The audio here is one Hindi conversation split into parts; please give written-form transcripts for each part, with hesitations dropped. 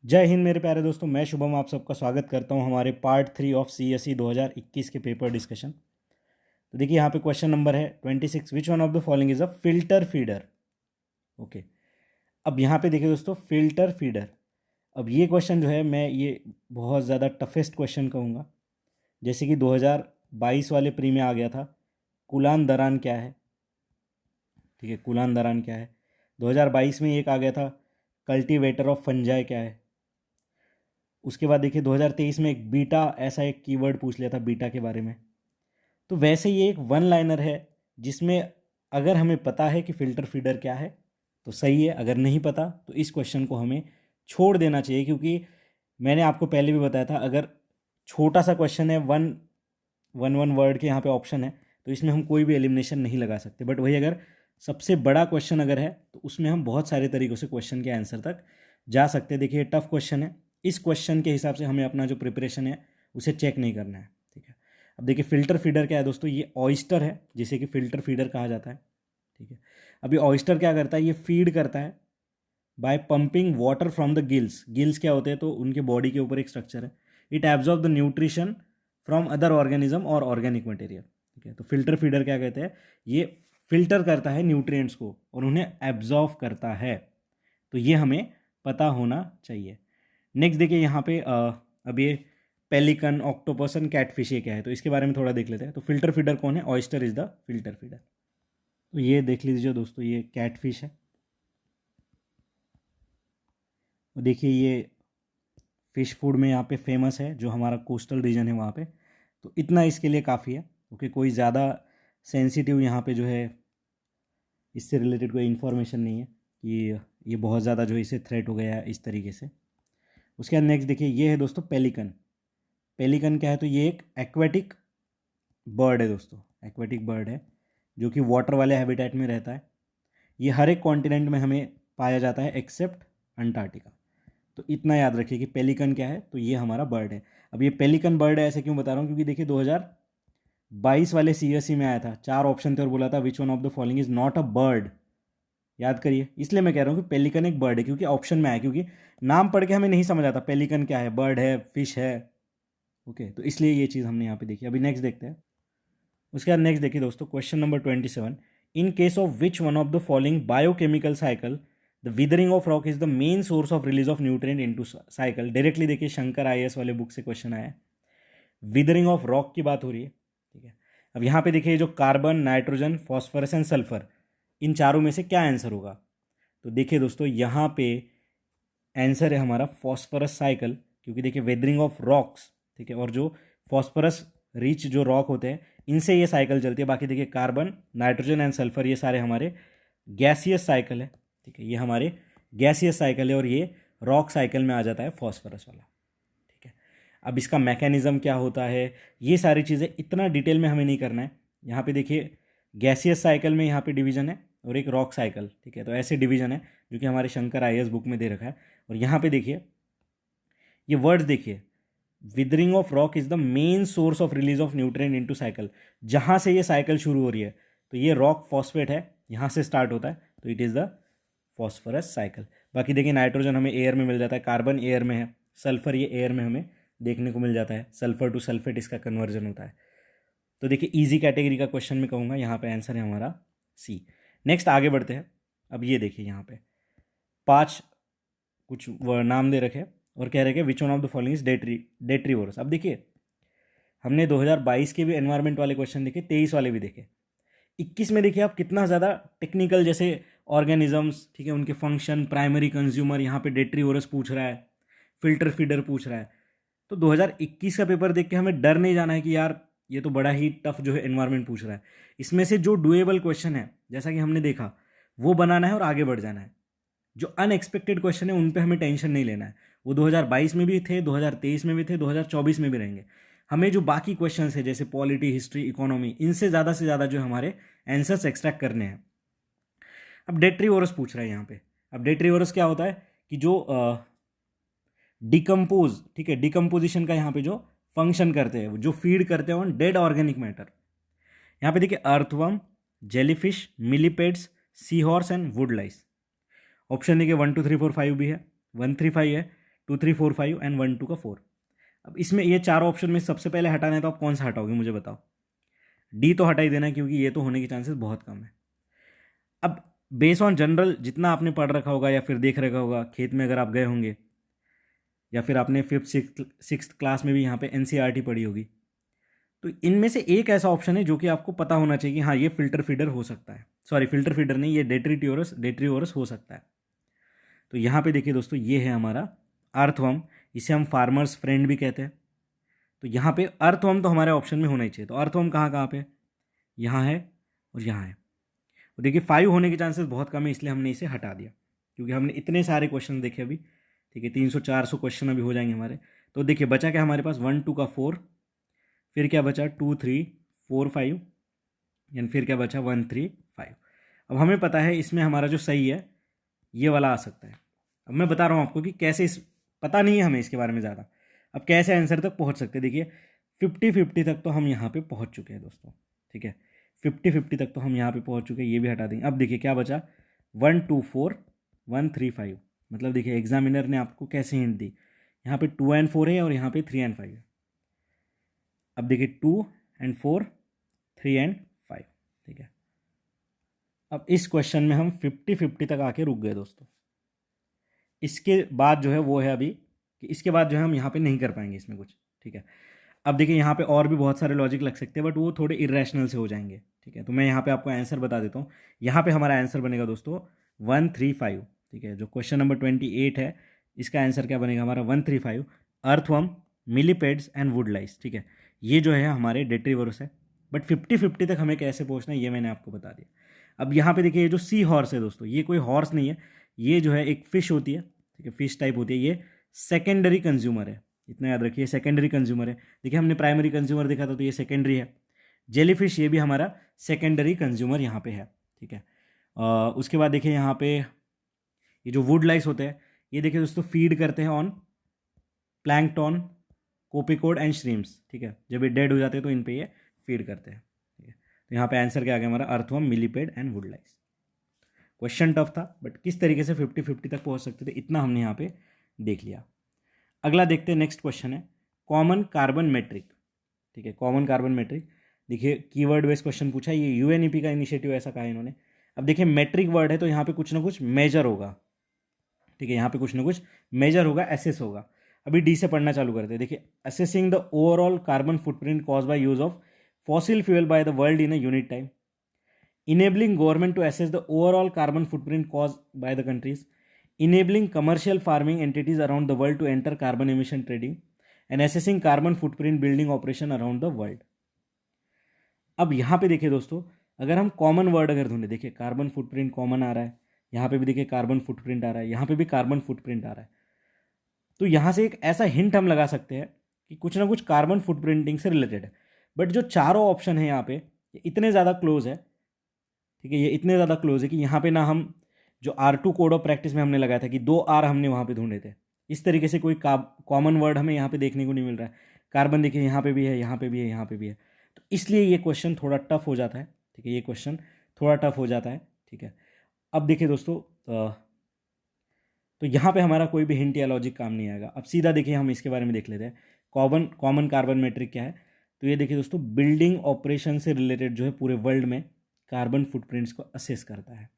जय हिंद मेरे प्यारे दोस्तों, मैं शुभम आप सबका स्वागत करता हूं हमारे पार्ट 3 ऑफ CSE 2021 के पेपर डिस्कशन। तो देखिए यहाँ पे क्वेश्चन नंबर है 26, विच one of the following is a filter feeder. Okay, अब यहाँ पे देखिए दोस्तों, फिल्टर फीडर। अब ये क्वेश्चन जो है मैं ये बहुत ज़्यादा टफेस्ट क्वेश्चन कहूँगा। जैसे कि 2022 वाले प्री में आ गया था, कुलान दरान क्या है। ठीक है, कुलान दरान क्या है। 2022 में एक आ गया था, कल्टीवेटर ऑफ फंजाई क्या है। उसके बाद देखिए 2023 में एक बीटा, ऐसा एक कीवर्ड पूछ लिया था बीटा के बारे में। तो वैसे ये एक वन लाइनर है जिसमें अगर हमें पता है कि फ़िल्टर फीडर क्या है तो सही है, अगर नहीं पता तो इस क्वेश्चन को हमें छोड़ देना चाहिए, क्योंकि मैंने आपको पहले भी बताया था, अगर छोटा सा क्वेश्चन है, वन वन वन वर्ड के यहाँ पे ऑप्शन है, तो इसमें हम कोई भी एलिमिनेशन नहीं लगा सकते। बट वही अगर सबसे बड़ा क्वेश्चन अगर है तो उसमें हम बहुत सारे तरीक़ों से क्वेश्चन के आंसर तक जा सकते हैं। देखिए टफ क्वेश्चन है, इस क्वेश्चन के हिसाब से हमें अपना जो प्रिपरेशन है उसे चेक नहीं करना है। ठीक है, अब देखिए फ़िल्टर फीडर क्या है दोस्तों, ये ऑयस्टर है जिसे कि फ़िल्टर फीडर कहा जाता है। ठीक है, अभी ऑयस्टर क्या करता है, ये फीड करता है by pumping water from the gills. Gills क्या होते हैं, तो उनके बॉडी के ऊपर एक स्ट्रक्चर है। It absorb the nutrition from other organism और ऑर्गेनिक मटेरियल। ठीक है, तो फिल्टर फीडर क्या कहते हैं, ये फिल्टर करता है न्यूट्रिएंट्स को और उन्हें एब्जॉर्ब करता है। तो ये हमें पता होना चाहिए। नेक्स्ट देखिए यहाँ पे अब ये पेलिकन, ऑक्टोपस एंड कैटफिश ये क्या है, तो इसके बारे में थोड़ा देख लेते हैं। तो फिल्टर फीडर कौन है, oyster is the filter feeder. तो ये देख लीजिए दोस्तों, ये कैटफिश है। और देखिए ये फ़िश फूड में यहाँ पे फेमस है, जो हमारा कोस्टल रीजन है वहाँ पे। तो इतना इसके लिए काफ़ी है, क्योंकि कोई ज़्यादा सेंसिटिव यहाँ पे जो है इससे रिलेटेड कोई इन्फॉर्मेशन नहीं है कि ये बहुत ज़्यादा जो इसे थ्रेट हो गया है इस तरीके से। उसके बाद नेक्स्ट देखिए, ये है दोस्तों पेलिकन। पेलिकन क्या है, तो ये एक एक्वेटिक बर्ड है दोस्तों, एक्वेटिक बर्ड है जो कि वाटर वाले हैबिटेट में रहता है। ये हर एक कॉन्टिनेंट में हमें पाया जाता है एक्सेप्ट अंटार्कटिका। तो इतना याद रखिए कि पेलिकन क्या है, तो ये हमारा बर्ड है। अब ये पेलिकन बर्ड है ऐसे क्यों बता रहा हूँ, क्योंकि देखिए 2022 वाले CSE में आया था, 4 ऑप्शन थे और बोला था विच one of the following is not a bird. याद करिए, इसलिए मैं कह रहा हूँ कि पेलिकन एक बर्ड है, क्योंकि ऑप्शन में आया, क्योंकि नाम पढ़ के हमें नहीं समझ आता पेलिकन क्या है, बर्ड है, फिश है। ओके, तो इसलिए ये चीज़ हमने यहाँ पे देखी। अभी नेक्स्ट देखते हैं। उसके बाद नेक्स्ट देखिए दोस्तों, question number 27, in case of which one of the following biochemical cycle the withering of rock is the main source of release of nutrient into cycle. Directly देखिए शंकर IAS वाले बुक से क्वेश्चन आया है, विदरिंग ऑफ रॉक की बात हो रही है। ठीक है, अब यहाँ पे देखिए जो carbon, nitrogen, phosphorus and sulphur, इन चारों में से क्या आंसर होगा। तो देखिए दोस्तों यहाँ पे आंसर है हमारा फॉस्फोरस साइकिल, क्योंकि देखिए वेदरिंग ऑफ रॉक्स, ठीक है, और जो फॉस्फोरस रिच जो रॉक होते हैं इनसे ये साइकिल चलती है। बाकी देखिए कार्बन, नाइट्रोजन एंड सल्फर ये सारे हमारे गैसियस साइकिल है। ठीक है, ये हमारे गैसियस साइकिल है और ये रॉक साइकिल में आ जाता है फॉस्फोरस वाला। ठीक है, अब इसका मैकेनिज्म क्या होता है, ये सारी चीज़ें इतना डिटेल में हमें नहीं करना है। यहाँ पे देखिए गैसियस साइकिल में यहाँ पे डिवीजन है और एक रॉक साइकिल। ठीक है, तो ऐसे डिवीजन है जो कि हमारे शंकर IAS बुक में दे रखा है। और यहाँ पे देखिए ये वर्ड्स देखिए, withering of rock is the main source of release of nutrient into cycle. जहाँ से ये साइकिल शुरू हो रही है, तो ये रॉक फॉस्फेट है, यहाँ से स्टार्ट होता है, तो it is the phosphorus cycle. बाकी देखिए नाइट्रोजन हमें एयर में मिल जाता है, कार्बन एयर में है, सल्फर ये एयर में हमें देखने को मिल जाता है, सल्फर टू सल्फेट इसका कन्वर्जन होता है। तो देखिए इजी कैटेगरी का क्वेश्चन में कहूँगा, यहाँ पे आंसर है हमारा C। नेक्स्ट आगे बढ़ते हैं। अब ये देखिए यहाँ पे 5 कुछ नाम दे रखे और कह रहे कि विच one of the following is detritivores. अब देखिए हमने 2022 के भी एनवायरनमेंट वाले क्वेश्चन देखे, 23 वाले भी देखे, 21 में देखिए आप कितना ज़्यादा टेक्निकल, जैसे ऑर्गेनिजम्स, ठीक है, उनके फंक्शन, प्राइमरी कंज्यूमर, यहाँ पे डेट्रीवोरस पूछ रहा है, फिल्टर फीडर पूछ रहा है। तो 2021 का पेपर देख के हमें डर नहीं जाना है कि यार ये तो बड़ा ही टफ जो है एनवायरनमेंट पूछ रहा है। इसमें से जो डुएबल क्वेश्चन है, जैसा कि हमने देखा, वो बनाना है और आगे बढ़ जाना है। जो अनएक्सपेक्टेड क्वेश्चन है उन पे हमें टेंशन नहीं लेना है। वो 2022 में भी थे, 2023 में भी थे, 2024 में भी रहेंगे। हमें जो बाकी क्वेश्चन है जैसे पॉलिटी, हिस्ट्री, इकोनॉमी, इनसे ज़्यादा से ज़्यादा जो हमारे आंसर्स एक्सट्रैक्ट करने हैं। अब डेट्रीवोरस पूछ रहा है यहाँ पे। अब डेट्रीवोरस क्या होता है कि जो डिकम्पोज, ठीक है, डिकम्पोजिशन का यहाँ पे जो फंक्शन करते हैं, जो फीड करते हैं ऑन डेड ऑर्गेनिक मैटर। यहाँ पे देखिए earthworm, jellyfish, millipedes, sea horse and wood lice. Option देखिए 1 2 3 4 5 भी है, 1 3 5 है, 2 3 4 5 एंड 1 2 का 4। अब इसमें ये चारों ऑप्शन में सबसे पहले हटाना है तो आप कौन सा हटाओगे मुझे बताओ। डी तो हटा ही देना क्योंकि ये तो होने के चांसेस बहुत कम है। अब बेस ऑन जनरल जितना आपने पढ़ रखा होगा या फिर देख रखा होगा खेत में अगर आप गए होंगे, या फिर आपने 5th 6th क्लास में भी यहाँ पे एनसीईआरटी पढ़ी होगी, तो इनमें से एक ऐसा ऑप्शन है जो कि आपको पता होना चाहिए कि हाँ ये फिल्टर फीडर हो सकता है, सॉरी फिल्टर फीडर नहीं, ये डेट्रीओरस हो सकता है। तो यहाँ पे देखिए दोस्तों, ये है हमारा अर्थवर्म, इसे हम फार्मर्स फ्रेंड भी कहते हैं। तो यहाँ पे अर्थवर्म तो हमारे ऑप्शन में होना ही चाहिए। तो अर्थवर्म कहाँ कहाँ पे, यहाँ है और यहाँ है। तो देखिए 5 होने के चांसेस बहुत कम है, इसलिए हमने इसे हटा दिया क्योंकि हमने इतने सारे क्वेश्चन देखे अभी। ठीक है, 300-400 क्वेश्चन अभी हो जाएंगे हमारे। तो देखिए बचा क्या हमारे पास, 1 2 का 4, फिर क्या बचा 2 3 4 5, एंड फिर क्या बचा 1 3 5। अब हमें पता है इसमें हमारा जो सही है ये वाला आ सकता है। अब मैं बता रहा हूँ आपको कि कैसे, इस पता नहीं है हमें इसके बारे में ज़्यादा, अब कैसे आंसर तक पहुँच सकते हैं। देखिए 50-50 तक तो हम यहाँ पे पहुँच चुके हैं दोस्तों। ठीक है, 50-50 तक तो हम यहाँ पे पहुँच चुके हैं, ये भी हटा देंगे। अब देखिए क्या बचा, 1 2 4 1 3 5। मतलब देखिए एग्जामिनर ने आपको कैसे हिंट दी, यहाँ पे 2 एंड 4 है और यहाँ पे 3 एंड 5 है। अब देखिए 2 एंड 4 3 एंड 5। ठीक है, अब इस क्वेश्चन में हम 50-50 तक आके रुक गए दोस्तों। इसके बाद जो है वो है अभी कि इसके बाद जो है हम यहाँ पे नहीं कर पाएंगे इसमें कुछ। ठीक है, अब देखिए यहाँ पे और भी बहुत सारे लॉजिक लग सकते हैं बट वो थोड़े इरेशनल से हो जाएंगे। ठीक है, तो मैं यहाँ पे आपको आंसर बता देता हूँ। यहाँ पे हमारा आंसर बनेगा दोस्तों 135। ठीक है, जो क्वेश्चन नंबर 28 है इसका आंसर क्या बनेगा हमारा 135, अर्थवर्म, मिलीपेड्स एंड वुडलाइस। ठीक है, ये जो है हमारे डेट्रीवर्स है। बट 50-50 तक हमें कैसे पहुँचना है ये मैंने आपको बता दिया। अब यहाँ पे देखिए ये जो सी हॉर्स है दोस्तों, ये कोई हॉर्स नहीं है, ये जो है एक फिश होती है। ठीक है, फिश टाइप होती है, ये सेकेंडरी कंज्यूमर है, इतना याद रखिए, सेकेंडरी कंज्यूमर है। देखिए हमने प्राइमरी कंज्यूमर देखा था तो ये सेकेंडरी है। जेलीफिश ये भी हमारा सेकेंडरी कंज्यूमर यहाँ पे है। ठीक है, उसके बाद देखिए यहाँ पे ये जो वुड लाइस होते हैं, ये देखिए दोस्तों फीड करते हैं ऑन प्लैंकटन, कोपिकोड एंड श्रिम्स। ठीक है, जब ये डेड हो जाते हैं तो इन पे ये फीड करते हैं। ठीक है, तो यहाँ पे आंसर क्या आ गया हमारा, earthworm, millipede and wood lice. Question tough था बट किस तरीके से 50-50 तक पहुँच सकते थे इतना हमने यहाँ पे देख लिया। अगला देखते हैं, नेक्स्ट क्वेश्चन है कॉमन कार्बन मेट्रिक। ठीक है, कॉमन कार्बन मेट्रिक, देखिए कीवर्ड बेस्ड क्वेश्चन पूछा है, ये यूएनईपी का इनिशिएटिव ऐसा कहा है इन्होंने। अब देखिए मेट्रिक वर्ड है तो यहाँ पे कुछ ना कुछ मेजर होगा। ठीक है, यहाँ पे कुछ ना कुछ मेजर होगा, एसेस होगा। अभी डी से पढ़ना चालू करते हैं। देखिए assessing the overall carbon footprint cause by use of fossil fuel by the world in a unit time, enabling government to assess the overall carbon footprint caused by the countries, enabling commercial farming entities around the world to enter carbon emission trading, and assessing carbon footprint building operation around the world. अब यहाँ पे देखिए दोस्तों, अगर हम कॉमन वर्ड अगर ढूंढे, देखिए कार्बन फुटप्रिंट कॉमन आ रहा है, यहाँ पे भी देखिए कार्बन फुटप्रिंट आ रहा है, यहाँ पे भी कार्बन फुटप्रिंट आ रहा है। तो यहाँ से एक ऐसा हिंट हम लगा सकते हैं कि कुछ ना कुछ कार्बन फुटप्रिंटिंग से रिलेटेड है। बट जो चारों ऑप्शन है यहाँ पे ये इतने ज़्यादा क्लोज है। ठीक है, ये इतने ज़्यादा क्लोज है कि यहाँ पे ना हम जो R2 कोड ऑफ प्रैक्टिस में हमने लगाया था कि 2 R हमने वहाँ पे ढूंढे थे, इस तरीके से कोई कॉमन वर्ड हमें यहाँ पे देखने को नहीं मिल रहा है। कार्बन देखिए यहाँ पे भी है, यहाँ पे भी है, यहाँ पे भी है, तो इसलिए ये क्वेश्चन थोड़ा टफ हो जाता है। ठीक है, ये क्वेश्चन थोड़ा टफ हो जाता है। ठीक है, अब देखिए दोस्तों, तो यहाँ पे हमारा कोई भी हिंट या लॉजिक काम नहीं आएगा। अब सीधा देखिए हम इसके बारे में देख लेते हैं, कॉमन कार्बन मेट्रिक क्या है। तो ये देखिए दोस्तों, बिल्डिंग ऑपरेशन से रिलेटेड जो है पूरे वर्ल्ड में कार्बन फुटप्रिंट्स को असेस करता है।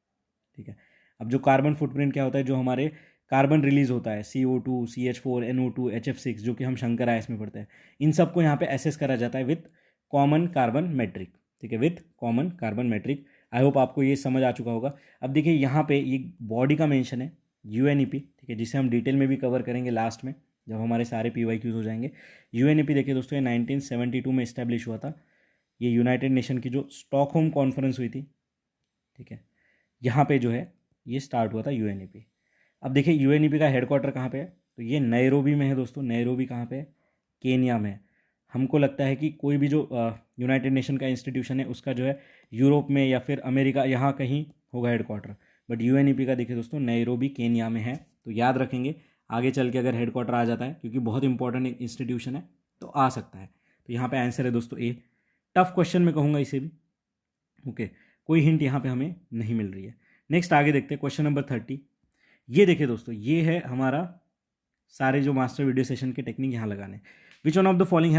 ठीक है, अब जो कार्बन फुटप्रिंट क्या होता है, जो हमारे कार्बन रिलीज होता है CO2, CH4, NO2, HF6, जो कि हम शंकर आयस में पढ़ते हैं, इन सबको यहाँ पे असेस करा जाता है विथ कॉमन कार्बन मेट्रिक। ठीक है, with common carbon metric. I hope आपको ये समझ आ चुका होगा। अब देखिए यहाँ पे ये बॉडी का मेंशन है UNEP। ठीक है, जिसे हम डिटेल में भी कवर करेंगे लास्ट में जब हमारे सारे PYQs हो जाएंगे। UNEP देखिए दोस्तों, ये 1972 में इस्टेब्लिश हुआ था। ये यूनाइटेड नेशन की जो स्टॉकहोम कॉन्फ्रेंस हुई थी, ठीक है, यहाँ पे जो है ये स्टार्ट हुआ था UNEP। अब देखिए UNEP का हेडक्वार्टर कहाँ पे है, तो ये नैरोबी में है दोस्तों। नैरोबी कहाँ पे है, केन्या में है। हमको लगता है कि कोई भी जो यूनाइटेड नेशन का इंस्टीट्यूशन है उसका जो है यूरोप में या फिर अमेरिका यहाँ कहीं होगा हेडक्वार्टर, बट UNEP का देखिए दोस्तों नैरोबी केन्या में है। तो याद रखेंगे आगे चल के अगर हेडक्वार्टर आ जाता है, क्योंकि बहुत इंपॉर्टेंट इंस्टीट्यूशन है, तो आ सकता है। तो यहाँ पे आंसर है दोस्तों ए। टफ क्वेश्चन में कहूँगा इसे भी। ओके, कोई हिंट यहाँ पे हमें नहीं मिल रही है। नेक्स्ट आगे देखते हैं, क्वेश्चन नंबर 30। ये देखिए दोस्तों, ये है हमारा सारे जो मास्टर वीडियो सेशन के टेक्निक यहाँ लगाने। विच one of the following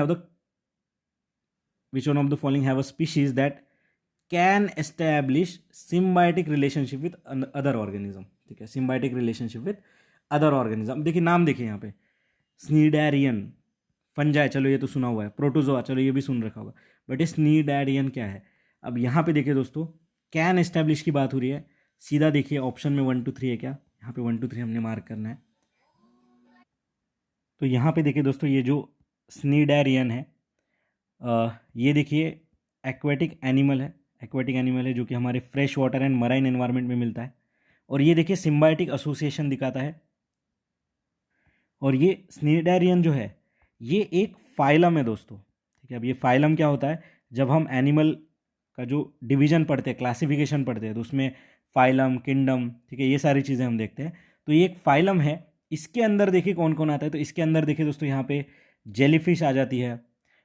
have a species that can establish symbiotic relationship with other organism. ठीक है, symbiotic relationship with other organism. देखिए नाम देखिए यहाँ पे, स्नीडेरियन, फंजाई, चलो ये तो सुना हुआ है, प्रोटोजोआ, चलो ये भी सुन रखा होगा, बट ये स्नीडेरियन क्या है। अब यहाँ पे देखिए दोस्तों, कैन एस्टैब्लिश की बात हो रही है, सीधा देखिए ऑप्शन में 1 2 3 है क्या, यहाँ पे 1 2 3 हमने मार्क करना है। तो यहाँ पे देखिए दोस्तों, ये जो स्नीडेरियन है, ये देखिए एक्वेटिक एनिमल है जो कि हमारे fresh water and marine environment में मिलता है। और ये देखिए सिम्बायोटिक एसोसिएशन दिखाता है। और ये स्नीडेरियन जो है ये एक फाइलम है दोस्तों। ठीक है, अब ये फाइलम क्या होता है, जब हम एनिमल का जो डिवीजन पढ़ते हैं, क्लासिफिकेशन पढ़ते हैं, तो उसमें फाइलम, किंगडम, ठीक है, ये सारी चीज़ें हम देखते हैं। तो ये एक फाइलम है। इसके अंदर देखिए कौन कौन आता है, तो इसके अंदर देखिए दोस्तों, यहाँ पे जेलीफिश आ जाती है।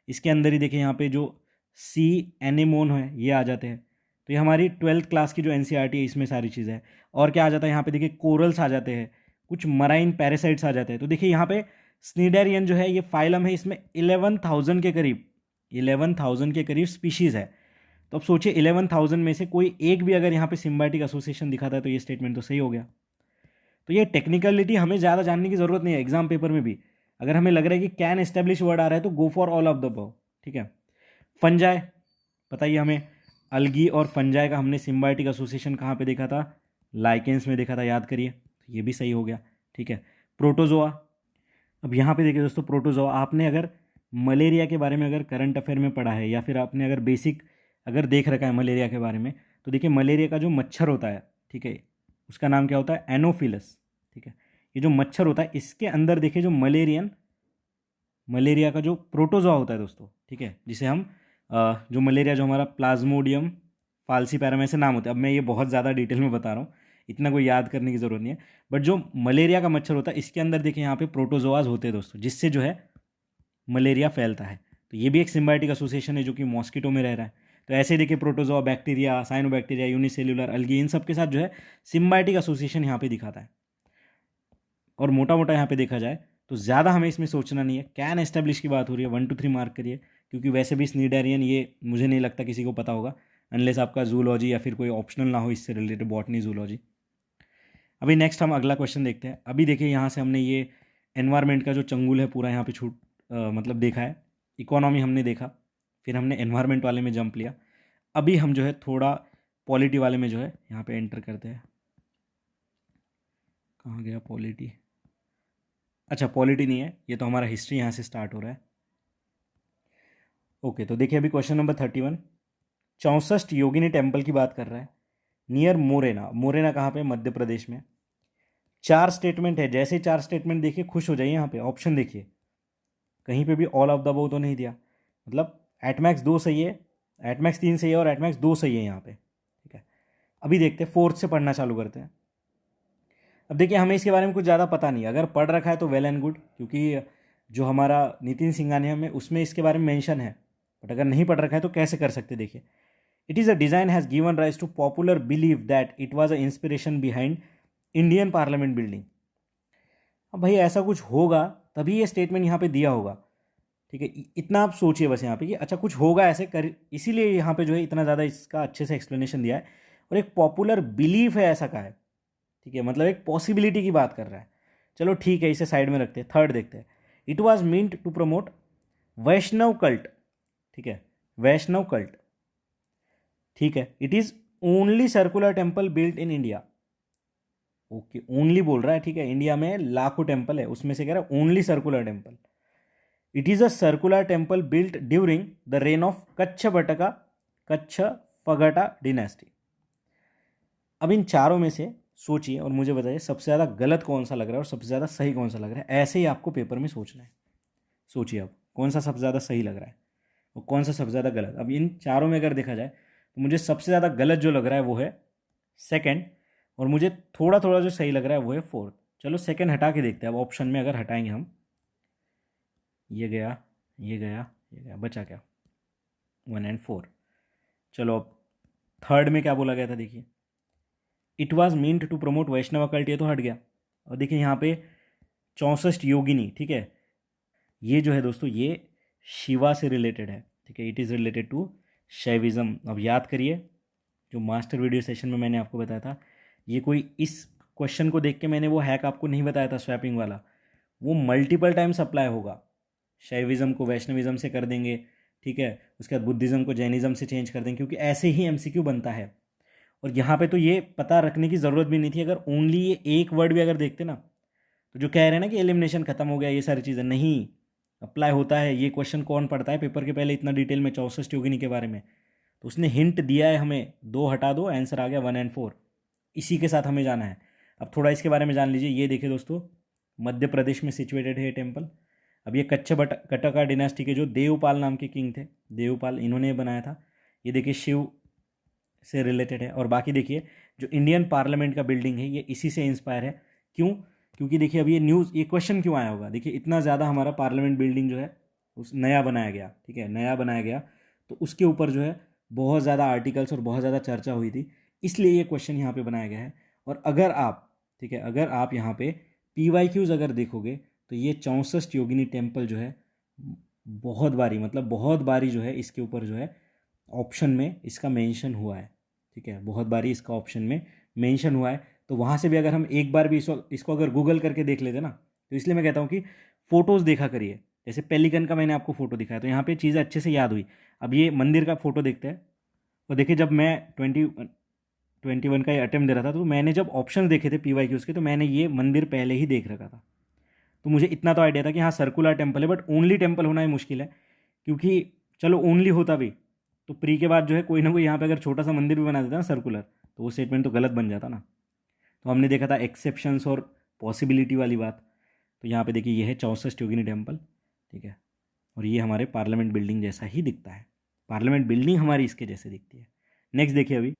इसके अंदर ही देखिए यहाँ पे जो सी एनेमोन है ये आ जाते हैं। तो ये हमारी 12th क्लास की जो NCERT है इसमें सारी चीज़ें है। और क्या आ जाता है यहाँ पे, देखिए कोरल्स आ जाते हैं, कुछ मराइन पैरासाइट्स आ जाते हैं। तो देखिए यहाँ पे स्नीडेरियन जो है ये फाइलम है, इसमें 11,000 के करीब स्पीशीज़ है। तो अब सोचिए 11,000 में से कोई एक भी अगर यहाँ पे सिम्बायोटिक एसोसिएशन दिखाता है तो ये स्टेटमेंट तो सही हो गया। तो ये टेक्निकलिटी हमें ज़्यादा जानने की ज़रूरत नहीं है। एग्जाम पेपर में भी अगर हमें लग रहा है कि कैन एस्टेब्लिश वर्ड आ रहा है तो go for all of the above. ठीक है, फंजाई बताइए हमें, अलगी और फंजाई का हमने सिम्बायोटिक एसोसिएशन कहाँ पे देखा था, लाइकेंस में देखा था, याद करिए, तो ये भी सही हो गया। ठीक है, प्रोटोजोआ, अब यहाँ पे देखिए दोस्तों, प्रोटोजोआ आपने अगर मलेरिया के बारे में अगर करंट अफेयर में पढ़ा है या फिर आपने अगर बेसिक अगर देख रखा है मलेरिया के बारे में, तो देखिए मलेरिया का जो मच्छर होता है, ठीक है, उसका नाम क्या होता है, एनोफिलस। ठीक है, ये जो मच्छर होता है इसके अंदर देखिए जो मलेरिया का जो प्रोटोजोआ होता है दोस्तों, ठीक है, जिसे हम जो मलेरिया जो हमारा प्लाज्मोडियम फाल्सीपैरम ऐसे नाम होते हैं। अब मैं ये बहुत ज़्यादा डिटेल में बता रहा हूँ, इतना कोई याद करने की ज़रूरत नहीं है, बट जो मलेरिया का मच्छर होता है इसके अंदर देखिए यहाँ पे प्रोटोजोआज होते हैं दोस्तों, जिससे जो है मलेरिया फैलता है। तो ये भी एक सिम्बायोटिक एसोसिएशन है जो कि मॉस्किटो में रह रहा है। तो ऐसे देखिए प्रोटोजोआ, बैक्टीरिया, साइनोबैक्टीरिया, यूनिसेल्युलर, अलगी, इन सब के साथ जो है सिम्बायोटिक एसोसिएशन यहाँ पे दिखाता है। और मोटा मोटा यहाँ पे देखा जाए तो ज़्यादा हमें इसमें सोचना नहीं है। कैन एस्टेब्लिश की बात हो रही है, 1 2 3 मार्क करिए, क्योंकि वैसे भी स्नीडेरियन ये मुझे नहीं लगता किसी को पता होगा, अनलेस आपका जूलॉजी या फिर कोई ऑप्शनल ना हो इससे रिलेटेड, बॉटनी, जूलॉजी। अभी नेक्स्ट हम अगला क्वेश्चन देखते हैं। अभी देखिए यहाँ से हमने ये एनवायरनमेंट का जो चंगुल है पूरा यहाँ पे मतलब देखा है, इकोनॉमी हमने देखा, फिर हमने एनवायरनमेंट वाले में जंप लिया। अभी हम जो है थोड़ा पॉलिटी वाले में जो है यहाँ पे एंटर करते हैं। कहाँ गया पॉलिटी, अच्छा पॉलिटी नहीं है, ये तो हमारा हिस्ट्री यहाँ से स्टार्ट हो रहा है। ओके, तो देखिए अभी क्वेश्चन नंबर 31, 64 योगिनी टेम्पल की बात कर रहा है, नियर मोरेना। मोरेना कहाँ पे, मध्य प्रदेश में। 4 स्टेटमेंट है, जैसे 4 स्टेटमेंट देखिए खुश हो जाइए। यहाँ पे ऑप्शन देखिए, कहीं पे भी ऑल ऑफ द अबव तो नहीं दिया, मतलब एटमैक्स 2 सही है, एटमैक्स 3 सही है और एटमैक्स 2 सही है यहाँ पे। ठीक है, अभी देखते हैं, 4th से पढ़ना चालू करते हैं। अब देखिए हमें इसके बारे में कुछ ज़्यादा पता नहीं, अगर पढ़ रखा है तो वेल एंड गुड, क्योंकि जो हमारा नितिन सिंघानिया में उसमें इसके बारे में मेंशन है, बट अगर नहीं पढ़ रखा है तो कैसे कर सकते। देखिए, it is a design has given rise to popular believe that it was a inspiration behind Indian parliament building. अब भाई ऐसा कुछ होगा तभी ये स्टेटमेंट यहाँ पे दिया होगा। ठीक है, इतना आप सोचिए बस यहाँ पे कि अच्छा कुछ होगा ऐसे कर, इसीलिए यहाँ पे जो है इतना ज़्यादा इसका अच्छे से एक्सप्लेनेशन दिया है। और एक पॉपुलर बिलीफ है ऐसा का है, ठीक है, मतलब एक पॉसिबिलिटी की बात कर रहा है। चलो ठीक है, इसे साइड में रखते हैं, थर्ड देखते हैं। It was meant to promote Vaishnav cult. ठीक है, वैष्णव कल्ट, ठीक है। It is only circular temple built in India. Okay, only बोल रहा है, ठीक है, इंडिया में लाखों टेम्पल है, उसमें से कह रहा है only circular temple. It is a circular temple built during the reign of Kachchhapaghata dynasty. अब इन चारों में से सोचिए और मुझे बताइए सबसे ज़्यादा गलत कौन सा लग रहा है और सबसे ज़्यादा सही कौन सा लग रहा है। ऐसे ही आपको पेपर में सोचना है। सोचिए अब कौन सा सबसे ज़्यादा सही लग रहा है और कौन सा सबसे ज़्यादा गलत। अब इन चारों में अगर देखा जाए तो मुझे सबसे ज़्यादा गलत जो लग रहा है वो है सेकंड, और मुझे थोड़ा थोड़ा जो सही लग रहा है वो है फोर्थ। चलो सेकंड हटा के देखते हैं। अब ऑप्शन में अगर हटाएंगे हम, ये गया, ये गया, ये गया, बचा क्या, 1 और 4। चलो अब थर्ड में क्या बोला गया था, देखिए it was meant to promote Vaishnav cult, ये तो हट गया। और देखिए यहाँ पे 64 योगिनी, ठीक है, ये जो है दोस्तों ये शिवा से रिलेटेड है, ठीक है, it is related to Shaivism. अब याद करिए जो मास्टर वीडियो सेशन में मैंने आपको बताया था, ये कोई इस क्वेश्चन को देख के मैंने वो हैक आपको नहीं बताया था स्वैपिंग वाला, वो मल्टीपल टाइम्स अप्लाई होगा। शैविज़म को वैष्णविज़म से कर देंगे, ठीक है, उसके बाद बुद्धिज़्म को जैनिज़्म से चेंज कर देंगे, क्योंकि ऐसे ही एमसीक्यू बनता है। और यहाँ पे तो ये पता रखने की ज़रूरत भी नहीं थी, अगर ओनली ये एक वर्ड भी अगर देखते ना, तो जो कह रहे हैं ना कि एलिमिनेशन खत्म हो गया, ये सारी चीज़ें नहीं, अप्लाई होता है। ये क्वेश्चन कौन पढ़ता है पेपर के पहले इतना डिटेल में 64 योगिनी के बारे में? तो उसने हिंट दिया है हमें, 2 हटा दो, आंसर आ गया 1 एंड 4, इसी के साथ हमें जाना है। अब थोड़ा इसके बारे में जान लीजिए। ये देखिए दोस्तों, मध्य प्रदेश में सिचुएटेड है ये टेम्पल। अब ये कटका डिनास्टी के जो देवपाल नाम के किंग थे, देवपाल, इन्होंने बनाया था। ये देखिए शिव से रिलेटेड है। और बाकी देखिए जो इंडियन पार्लियामेंट का बिल्डिंग है, ये इसी से इंस्पायर है। क्यों? क्योंकि देखिए अब ये न्यूज़, ये क्वेश्चन क्यों आया होगा, देखिए इतना ज़्यादा हमारा पार्लियामेंट बिल्डिंग जो है उस नया बनाया गया, ठीक है, नया बनाया गया, तो उसके ऊपर जो है बहुत ज़्यादा आर्टिकल्स और बहुत ज़्यादा चर्चा हुई थी, इसलिए ये क्वेश्चन यहाँ पे बनाया गया है। और अगर आप, ठीक है, अगर आप यहाँ पे PYQs अगर देखोगे तो ये 64 योगिनी टेम्पल जो है बहुत बारी, मतलब बहुत बारी जो है इसके ऊपर जो है ऑप्शन में इसका मेंशन हुआ है, ठीक है, बहुत बारी इसका ऑप्शन में मेंशन हुआ है। तो वहाँ से भी अगर हम एक बार भी इसको अगर गूगल करके देख लेते ना, तो इसलिए मैं कहता हूँ कि फ़ोटोज़ देखा करिए। जैसे पेलिकन का मैंने आपको फ़ोटो दिखाया, तो यहाँ पे चीज़ें अच्छे से याद हुई। अब ये मंदिर का फ़ोटो देखते हैं, तो देखिए जब मैं 21 का ये अटेम्प्ट दे रहा था, तो मैंने जब ऑप्शन देखे थे PYQs के, तो मैंने ये मंदिर पहले ही देख रखा था। तो मुझे इतना तो आइडिया था कि हाँ सर्कुलर टेम्पल है, बट ओनली टेम्पल होना ही मुश्किल है, क्योंकि चलो ओनली होता भी तो प्री के बाद जो है कोई ना कोई यहाँ पे अगर छोटा सा मंदिर भी बना देता ना सर्कुलर, तो वो स्टेटमेंट तो गलत बन जाता ना। तो हमने देखा था एक्सेप्शंस और पॉसिबिलिटी वाली बात। तो यहाँ पे देखिए ये है 64 योगिनी टेम्पल, ठीक है, और ये हमारे पार्लियामेंट बिल्डिंग जैसा ही दिखता है, पार्लियामेंट बिल्डिंग हमारी इसके जैसे दिखती है। नेक्स्ट देखिए अभी,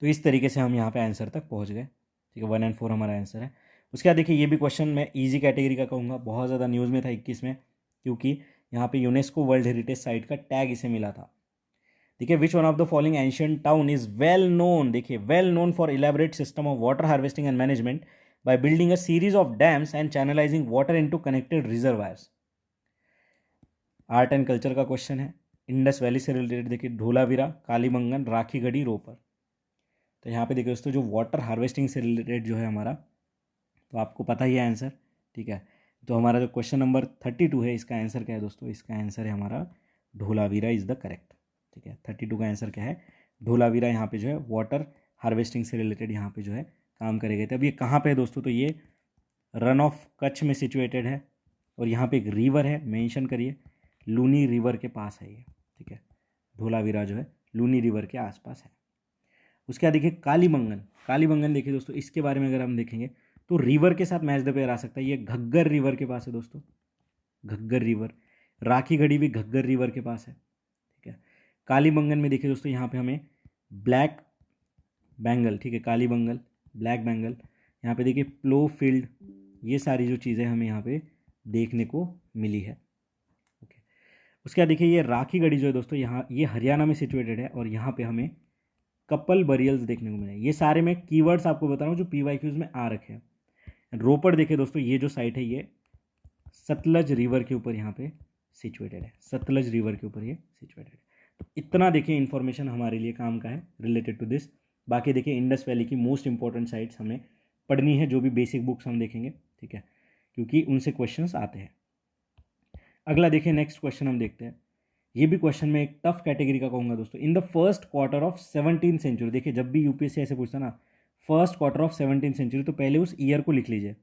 तो इस तरीके से हम यहाँ पे आंसर तक पहुँच गए, ठीक है, 1 एंड 4 हमारा आंसर है। उसके बाद देखिए ये भी क्वेश्चन मैं इजी कैटेगरी का कहूँगा, बहुत ज़्यादा न्यूज़ में था 21 में, क्योंकि यहाँ पे यूनेस्को वर्ल्ड हेरिटेज साइट का टैग इसे मिला था। देखिए which one of the following ancient town is well known, देखिए well known for elaborate system of water harvesting and management by building a series of dams and channelising water into connected reservoirs. Art and culture का क्वेश्चन है, इंडस वैली से रिलेटेड। देखिए धोलावीरा, कालीबंगन, राखीगढ़ी, रोपर। तो यहाँ पे देखिए दोस्तों जो वाटर हार्वेस्टिंग से रिलेटेड जो है हमारा, तो आपको पता ही है आंसर, ठीक है। तो हमारा जो क्वेश्चन नंबर 32 है, इसका आंसर क्या है दोस्तों? इसका आंसर है हमारा धोलावीरा इज़ द करेक्ट, ठीक है। 32 का आंसर क्या है? धोलावीरा। यहाँ पे जो है वाटर हार्वेस्टिंग से रिलेटेड यहाँ पे जो है काम करे गए थे। अब ये कहाँ पे है दोस्तों? तो ये रन ऑफ कच्छ में सिचुएटेड है, और यहाँ पे एक रिवर है, मेंशन करिए, लूनी रिवर के पास है ये, ठीक है। धोलावीरा जो है लूनी रिवर के आसपास है। उसके बाद देखिए कालीबंगन, कालीबंगन देखिए दोस्तों, इसके बारे में अगर हम देखेंगे तो रिवर के साथ मैच द पेयर आ सकता है। ये घग्गर रिवर के पास है दोस्तों, घग्गर रिवर। राखीगढ़ी भी घग्गर रिवर के पास है, ठीक है। कालीबंगन में देखिए दोस्तों, यहाँ पे हमें ब्लैक बैंगल, ठीक है, कालीबंगल, ब्लैक बैंगल, यहाँ पे देखिए प्लो फील्ड, ये सारी जो चीज़ें हमें यहाँ पे देखने को मिली है, ओके। उसके बाद देखिए ये राखीगढ़ी जो है दोस्तों, यहाँ ये हरियाणा में सिचुएटेड है, और यहाँ पे हमें कपल बरियल्स देखने को मिले। ये सारे मैं कीवर्ड्स आपको बता रहा हूँ जो PYQs में आ रखे हैं। रोपड़ देखिए दोस्तों, ये जो साइट है ये सतलज रिवर के ऊपर यहाँ पे सिचुएटेड है, सतलज रिवर के ऊपर ये सिचुएटेड है। तो इतना देखिए इन्फॉर्मेशन हमारे लिए काम का है रिलेटेड टू दिस। बाकी देखिए इंडस वैली की मोस्ट इंपॉर्टेंट साइट्स हमें पढ़नी है, जो भी बेसिक बुक्स हम देखेंगे, ठीक है, क्योंकि उनसे क्वेश्चंस आते हैं। अगला देखिए नेक्स्ट क्वेश्चन हम देखते हैं। ये भी क्वेश्चन में एक टफ कैटेगरी का कहूँगा दोस्तों। In the first quarter of 17th century, देखिए जब भी UPSC ऐसे पूछता ना first quarter of 17th century, तो पहले उस ईयर को लिख लीजिए।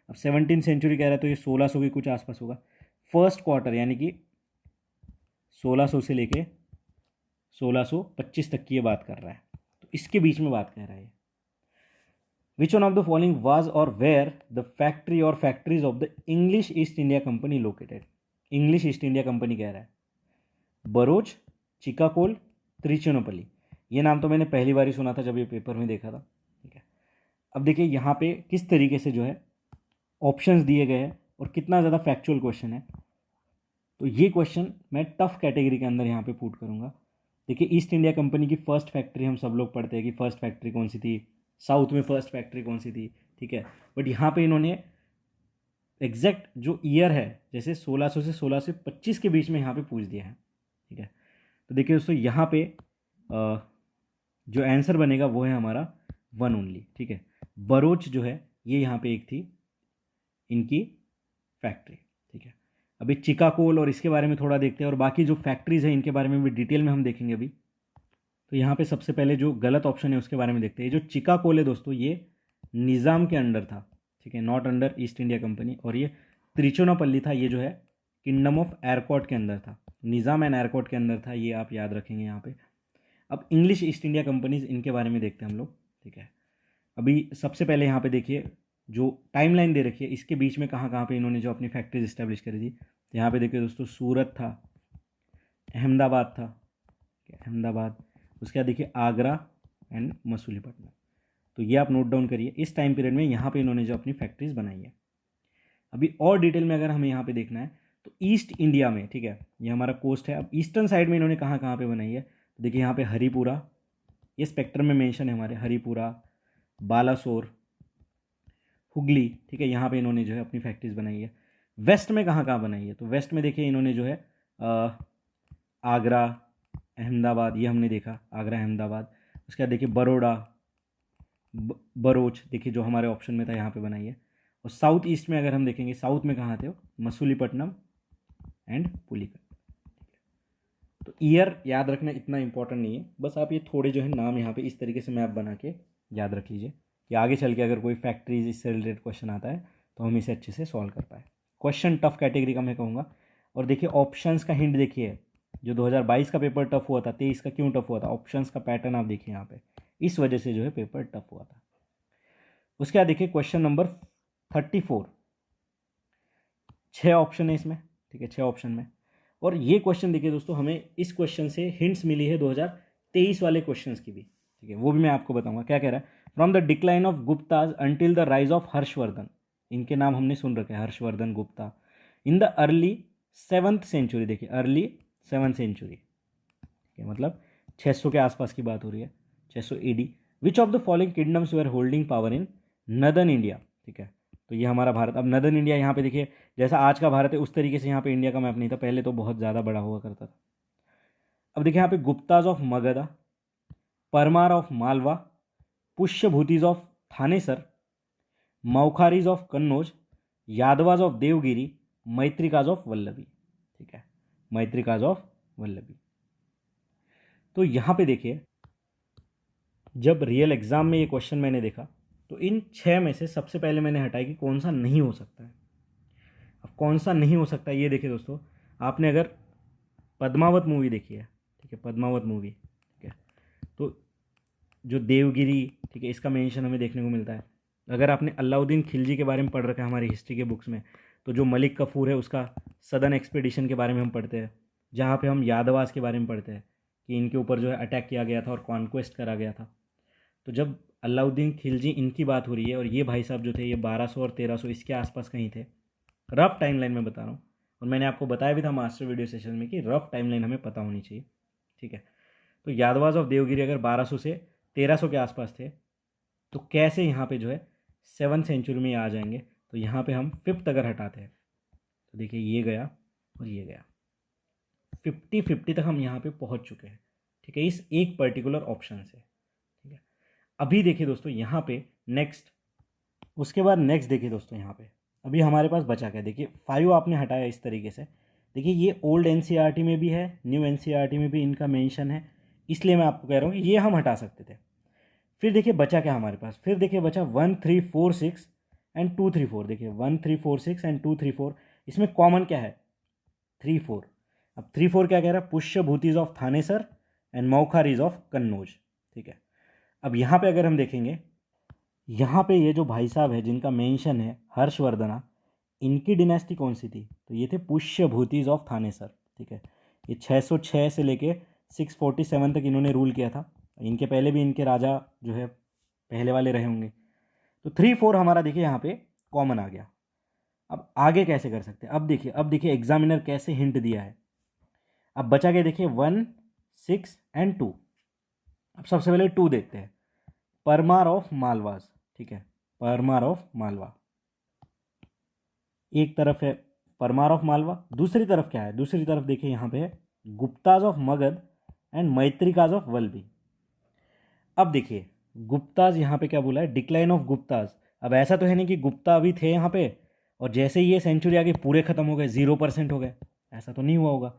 अब 17th सेंचुरी कह रहा है तो ये 1600 के कुछ आसपास होगा। फर्स्ट क्वार्टर यानी कि 1600 से लेके 1625 तक की ये बात कर रहा है, तो इसके बीच में बात कह रहा है। विच one of the following was और वेयर द फैक्ट्री और factories of the English east India company located? English east India company कह रहा है। बरोच, चिकाकोल, त्रिचुनोपल्ली। ये नाम तो मैंने पहली बार ही सुना था जब ये पेपर में देखा था, ठीक है। अब देखिए यहाँ पे किस तरीके से जो है ऑप्शंस दिए गए हैं और कितना ज़्यादा फैक्चुअल क्वेश्चन है। तो ये क्वेश्चन मैं टफ कैटेगरी के अंदर यहाँ पे पुट करूँगा। देखिए ईस्ट इंडिया कंपनी की फर्स्ट फैक्ट्री हम सब लोग पढ़ते हैं कि फर्स्ट फैक्ट्री कौन सी थी, साउथ में फर्स्ट फैक्ट्री कौन सी थी, ठीक है। बट यहाँ पे इन्होंने एग्जैक्ट जो ईयर है, जैसे 1600 से 1625 के बीच में यहाँ पे पूछ दिया है, ठीक है। तो देखिए दोस्तों यहाँ पे जो आंसर बनेगा वो है हमारा वन ओनली, ठीक है। बरोच जो है ये यहाँ पे एक थी इनकी फैक्ट्री, ठीक है। अभी चिकाकोल और इसके बारे में थोड़ा देखते हैं, और बाकी जो फैक्ट्रीज हैं इनके बारे में भी डिटेल में हम देखेंगे अभी। तो यहाँ पे सबसे पहले जो गलत ऑप्शन है उसके बारे में देखते हैं। ये जो चिकाकोल है दोस्तों, ये निज़ाम के अंडर था, ठीक है, not under east India company. और ये त्रिचोनापल्ली था, ये जो है किंगडम ऑफ एयरकॉट के अंदर था, निज़ाम एंड एयरकॉट के अंदर था, ये आप याद रखेंगे यहाँ पे। अब इंग्लिश ईस्ट इंडिया कंपनीज, इनके बारे में देखते हैं हम लोग, ठीक है। अभी सबसे पहले यहाँ पे देखिए जो टाइमलाइन दे रखी है, इसके बीच में कहाँ कहाँ पे इन्होंने जो अपनी फैक्ट्रीज इस्टेब्लिश करी थी। तो यहाँ पे देखिए दोस्तों, सूरत था, अहमदाबाद था, अहमदाबाद, उसके बाद देखिए आगरा एंड मसूलीपट्टनम। तो ये आप नोट डाउन करिए, इस टाइम पीरियड में यहाँ पे इन्होंने जो अपनी फैक्ट्रीज बनाई है। अभी और डिटेल में अगर हमें यहाँ पे देखना है तो ईस्ट इंडिया में, ठीक है, ये हमारा कोस्ट है। अब ईस्टर्न साइड में इन्होंने कहाँ कहाँ पे बनाई है, तो देखिए यहाँ पे हरिपुरा, ये स्पेक्ट्रम में मेंशन है हमारे, हरिपुरा, बालासोर, हुगली, ठीक है, यहाँ पे इन्होंने जो है अपनी फैक्ट्रीज बनाई है। वेस्ट में कहाँ कहाँ बनाई है, तो वेस्ट में देखिए इन्होंने जो है आगरा, अहमदाबाद, ये हमने देखा, आगरा अहमदाबाद। उसके बाद देखिए बड़ौदा, बरोच, देखिए जो हमारे ऑप्शन में था यहाँ पे बनाई है। और साउथ ईस्ट में अगर हम देखेंगे, साउथ में कहाँ थे वो, मसूलीपट्टनम एंड पुलिकट। तो ईयर याद रखना इतना इंपॉर्टेंट नहीं है, बस आप ये थोड़े जो है नाम यहाँ पे इस तरीके से मैप बना के याद रख लीजिए कि आगे चल के अगर कोई फैक्ट्रीज इससे रिलेटेड क्वेश्चन आता है तो हम इसे अच्छे से सॉल्व कर पाए। क्वेश्चन टफ कैटेगरी का मैं कहूँगा। और देखिए ऑप्शंस का हिंट देखिए, जो 2022 का पेपर टफ हुआ था, 23 का क्यों टफ हुआ था, ऑप्शंस का पैटर्न आप देखिए यहाँ पे, इस वजह से जो है पेपर टफ हुआ था। उसके बाद देखिए क्वेश्चन नंबर 34, 6 ऑप्शन है इसमें, ठीक है, 6 ऑप्शन में। और ये क्वेश्चन देखिए दोस्तों, हमें इस क्वेश्चन से हिंट्स मिली है 2023 वाले क्वेश्चंस की भी, ठीक है, वो भी मैं आपको बताऊंगा। क्या कह रहा है, from the decline of Guptas until the rise of Harshavardhan, इनके नाम हमने सुन रखे हैं, Harshavardhan, Gupta, in the early 7th century, देखिए अर्ली 7th सेंचुरी, ठीक है, मतलब 600 के आसपास की बात हो रही है, 600 AD. Which of the following kingdoms were holding power in northern India, ठीक है। तो ये हमारा भारत, अब नदर्न इंडिया यहाँ पे देखिए जैसा आज का भारत है उस तरीके से यहाँ पे इंडिया का मैप नहीं था, पहले तो बहुत ज़्यादा बड़ा हुआ करता था। अब देखिए यहाँ पे Guptas of Magadha, Paramara of Malwa, Pushyabhutis of Thanesar, Maukharis of Kannauj, Yadavas of Devagiri, Maitrakas of Vallabhi, ठीक है, मैत्रिकाज ऑफ वल्लभी। तो यहाँ पे देखिए जब रियल एग्जाम में ये क्वेश्चन मैंने देखा तो इन 6 में से सबसे पहले मैंने हटाया कि कौन सा नहीं हो सकता है। अब कौन सा नहीं हो सकता है ये देखिए दोस्तों, आपने अगर पद्मावत मूवी देखी है, ठीक है, पद्मावत मूवी, ठीक है, तो जो देवगिरी, ठीक है, इसका मेंशन हमें देखने को मिलता है। अगर आपने अलाउद्दीन खिलजी के बारे में पढ़ रखा है हमारी हिस्ट्री के बुक्स में, तो जो मलिक कफूर है उसका सदर्न एक्सपीडिशन के बारे में हम पढ़ते हैं, जहाँ पे हम यादवास के बारे में पढ़ते हैं कि इनके ऊपर जो है अटैक किया गया था और कॉन्क्वेस्ट करा गया था। तो जब अलाउद्दीन खिलजी इनकी बात हो रही है और ये भाई साहब जो थे ये 1200 और 1300 इसके आसपास कहीं थे, रफ टाइमलाइन में बता रहा हूँ। और मैंने आपको बताया भी था मास्टर वीडियो सेशन में कि रफ टाइमलाइन हमें पता होनी चाहिए, ठीक है। तो यादवाज ऑफ देवगिरी अगर 1200 से 1300 के आसपास थे तो कैसे यहाँ पे जो है 7th सेंचुरी में आ जाएंगे। तो यहाँ पे हम 5th अगर हटाते हैं तो देखिए ये गया और ये गया, 50-50 तक हम यहाँ पे पहुँच चुके हैं, ठीक है, इस एक पर्टिकुलर ऑप्शन से, ठीक है। अभी देखिए दोस्तों यहाँ पे नेक्स्ट, उसके बाद नेक्स्ट देखिए दोस्तों यहाँ पे अभी हमारे पास बचा क्या, देखिए 5 आपने हटाया इस तरीके से। देखिए ये ओल्ड एनसीईआरटी में भी है, न्यू एनसीईआरटी में भी इनका मेंशन है, इसलिए मैं आपको कह रहा हूँ कि ये हम हटा सकते थे। फिर देखिए बचा क्या हमारे पास, फिर देखिए बचा 1 3 4 6 एंड 2 3 4, देखिए 1 3 4 6 एंड 2 3 4, इसमें कॉमन क्या है, 3 4। अब 3 4 क्या कह रहा है, Pushyabhutis of Thanesar and Maukharis of Kannauj, ठीक है। अब यहाँ पे अगर हम देखेंगे, यहाँ पे ये जो भाई साहब है जिनका मेंशन है हर्षवर्धना, इनकी डिनेस्टी कौन सी थी, तो ये थे पुष्यभूतिज ऑफ थानेसर, ठीक है। ये 606 से लेके 647 तक इन्होंने रूल किया था। इनके पहले भी इनके राजा जो है पहले वाले रहे होंगे। तो 3 4 हमारा देखिए यहाँ पे कॉमन आ गया। अब आगे कैसे कर सकते हैं, अब देखिए एग्जामिनर कैसे हिंट दिया है। अब बचा के देखिए 1 6 एंड 2। अब सबसे पहले 2 देखते हैं, परमार ऑफ मालवास, ठीक है, परमार ऑफ मालवा। एक तरफ है परमार ऑफ मालवा, दूसरी तरफ क्या है, दूसरी तरफ देखिए यहाँ पे है Guptas of Magadha and Maitrakas of Vallabhi. अब देखिए गुप्ताज यहाँ पे क्या बोला है, डिक्लाइन ऑफ गुप्ताज। अब ऐसा तो है नहीं कि गुप्ता अभी थे यहाँ पे और जैसे ही ये सेंचुरी आ गई पूरे खत्म हो गए, 0% हो गए, ऐसा तो नहीं हुआ होगा।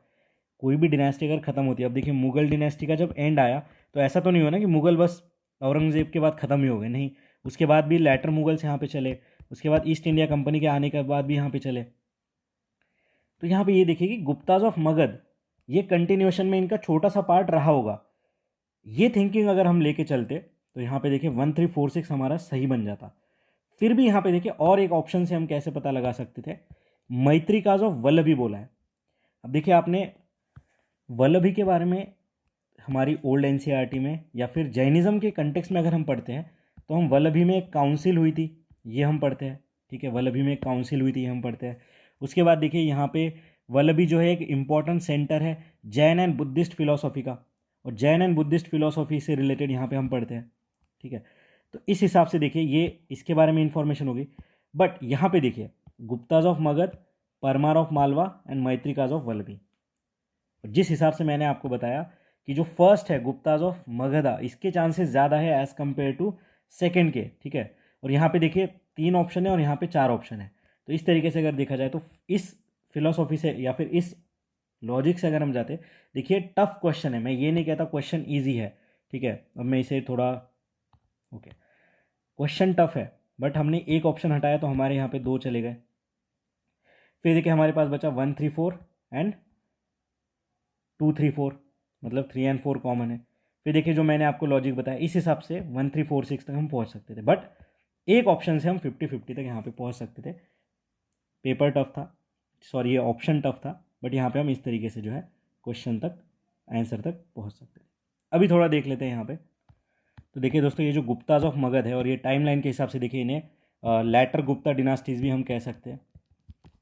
कोई भी डिनेस्टी अगर खत्म होती है, अब देखिए मुगल डिनेस्टी का जब एंड आया तो ऐसा तो नहीं हुआ ना कि मुगल बस औरंगजेब के बाद ख़त्म ही हो गए, नहीं, उसके बाद भी लेटर मुगल्स यहाँ पे चले, उसके बाद ईस्ट इंडिया कंपनी के आने के बाद भी यहाँ पे चले। तो यहाँ पे ये देखिए कि गुप्ताज ऑफ मगध ये कंटिन्यूएशन में इनका छोटा सा पार्ट रहा होगा। ये थिंकिंग अगर हम लेके चलते तो यहाँ पे देखिए 1346 हमारा सही बन जाता। फिर भी यहाँ पे देखिए और एक ऑप्शन से हम कैसे पता लगा सकते थे, मैत्रिकाज ऑफ वल्लभी बोला है। अब देखिए आपने वल्लभी के बारे में हमारी ओल्ड एनसीईआरटी में या फिर जैनिज़्म के कंटेक्स्ट में अगर हम पढ़ते हैं तो हम वल्लभी में एक काउंसिल हुई थी ये हम पढ़ते हैं, ठीक है, वल्लभी में एक काउंसिल हुई थी ये हम पढ़ते हैं। उसके बाद देखिए यहाँ पे वल्लभी जो है एक इम्पॉर्टेंट सेंटर है जैन एंड बुद्धिस्ट फिलोसॉफी का, और जैन एंड बुद्धिस्ट फिलोसॉफी से रिलेटेड यहाँ पे हम पढ़ते हैं, ठीक है। तो इस हिसाब से देखिए ये इसके बारे में इंफॉर्मेशन होगी। बट यहाँ पे देखिए Guptas of Magadha, Paramara of Malwa and Maitrakas of Vallabhi. जिस हिसाब से मैंने आपको बताया कि जो फर्स्ट है गुप्ताज ऑफ मगधा इसके चांसेस ज़्यादा है एज़ कम्पेयर टू सेकेंड के, ठीक है। और यहाँ पे देखिए 3 ऑप्शन है और यहाँ पे 4 ऑप्शन है। तो इस तरीके से अगर देखा जाए तो इस फिलोसॉफी से या फिर इस लॉजिक से अगर हम जाते, देखिए टफ क्वेश्चन है, मैं ये नहीं कहता क्वेश्चन ईजी है, ठीक है। अब मैं इसे थोड़ा ओके, क्वेश्चन टफ है बट हमने एक ऑप्शन हटाया तो हमारे यहाँ पे 2 चले गए। फिर देखिए हमारे पास बचा 1 3 4 एंड 2 3 4, मतलब 3 एंड 4 कॉमन है। फिर देखिए जो मैंने आपको लॉजिक बताया इस हिसाब से 1 3 4 6 तक हम पहुंच सकते थे, बट एक ऑप्शन से हम 50-50 तक यहाँ पे पहुंच सकते थे। पेपर टफ था, सॉरी ये ऑप्शन टफ था, बट यहाँ पे हम इस तरीके से जो है क्वेश्चन तक, आंसर तक पहुँच सकते थे। अभी थोड़ा देख लेते हैं यहाँ पे। तो देखिए दोस्तों ये जो गुप्ताज ऑफ मगध है और ये टाइमलाइन के हिसाब से देखिए इन्हें लेटर गुप्ता डिनास्टीज भी हम कह सकते हैं।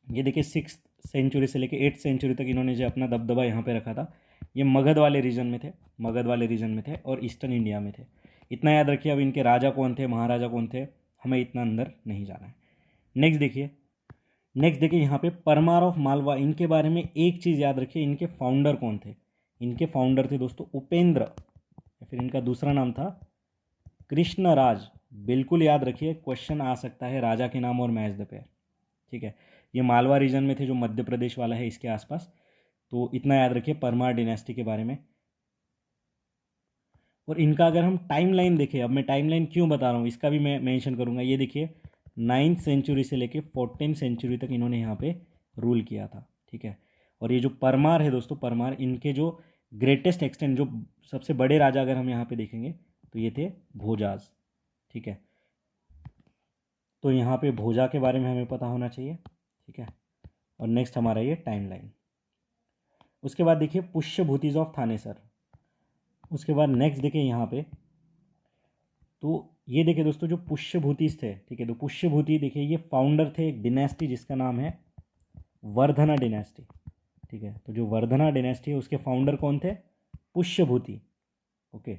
ये देखिए 6th सेंचुरी से लेके 8th सेंचुरी तक इन्होंने जो अपना दबदबा यहाँ पे रखा था, ये मगध वाले रीजन में थे, मगध वाले रीजन में थे और ईस्टर्न इंडिया में थे। इतना याद रखिए। अब इनके राजा कौन थे, महाराजा कौन थे, हमें इतना अंदर नहीं जाना है। नेक्स्ट देखिए यहाँ पे परमार ऑफ मालवा, इनके बारे में एक चीज़ याद रखिए, इनके फाउंडर कौन थे। इनके फाउंडर थे दोस्तों उपेंद्र, या फिर इनका दूसरा नाम था कृष्णराज। बिल्कुल याद रखिए, क्वेश्चन आ सकता है राजा के नाम और मैच द पेयर, ठीक है। ये मालवा रीजन में थे जो मध्य प्रदेश वाला है इसके आसपास। तो इतना याद रखिए परमार डिनेस्टी के बारे में। और इनका अगर हम टाइम लाइन देखें, अब मैं टाइम लाइन क्यों बता रहा हूँ इसका भी मैं मेंशन करूँगा। ये देखिए 9th सेंचुरी से लेके 14th सेंचुरी तक इन्होंने यहाँ पे रूल किया था, ठीक है। और ये जो परमार है दोस्तों, परमार इनके जो ग्रेटेस्ट एक्सटेंट, जो सबसे बड़े राजा अगर हम यहाँ पे देखेंगे तो ये थे भोजाज, ठीक है। तो यहाँ पे भोजा के बारे में हमें पता होना चाहिए, ठीक है। और नेक्स्ट हमारा ये टाइम लाइन। उसके बाद देखिए पुष्यभूतिज ऑफ थानेसर। उसके बाद नेक्स्ट देखिए यहाँ पे, तो ये देखिए दोस्तों जो पुष्यभूतिज थे, ठीक है, तो पुष्यभूति देखिए ये फाउंडर थे एक डिनेस्टी जिसका नाम है वर्धना डिनेस्टी, ठीक है। तो जो वर्धना डिनेस्टी है उसके फाउंडर कौन थे, पुष्यभूति, ओके।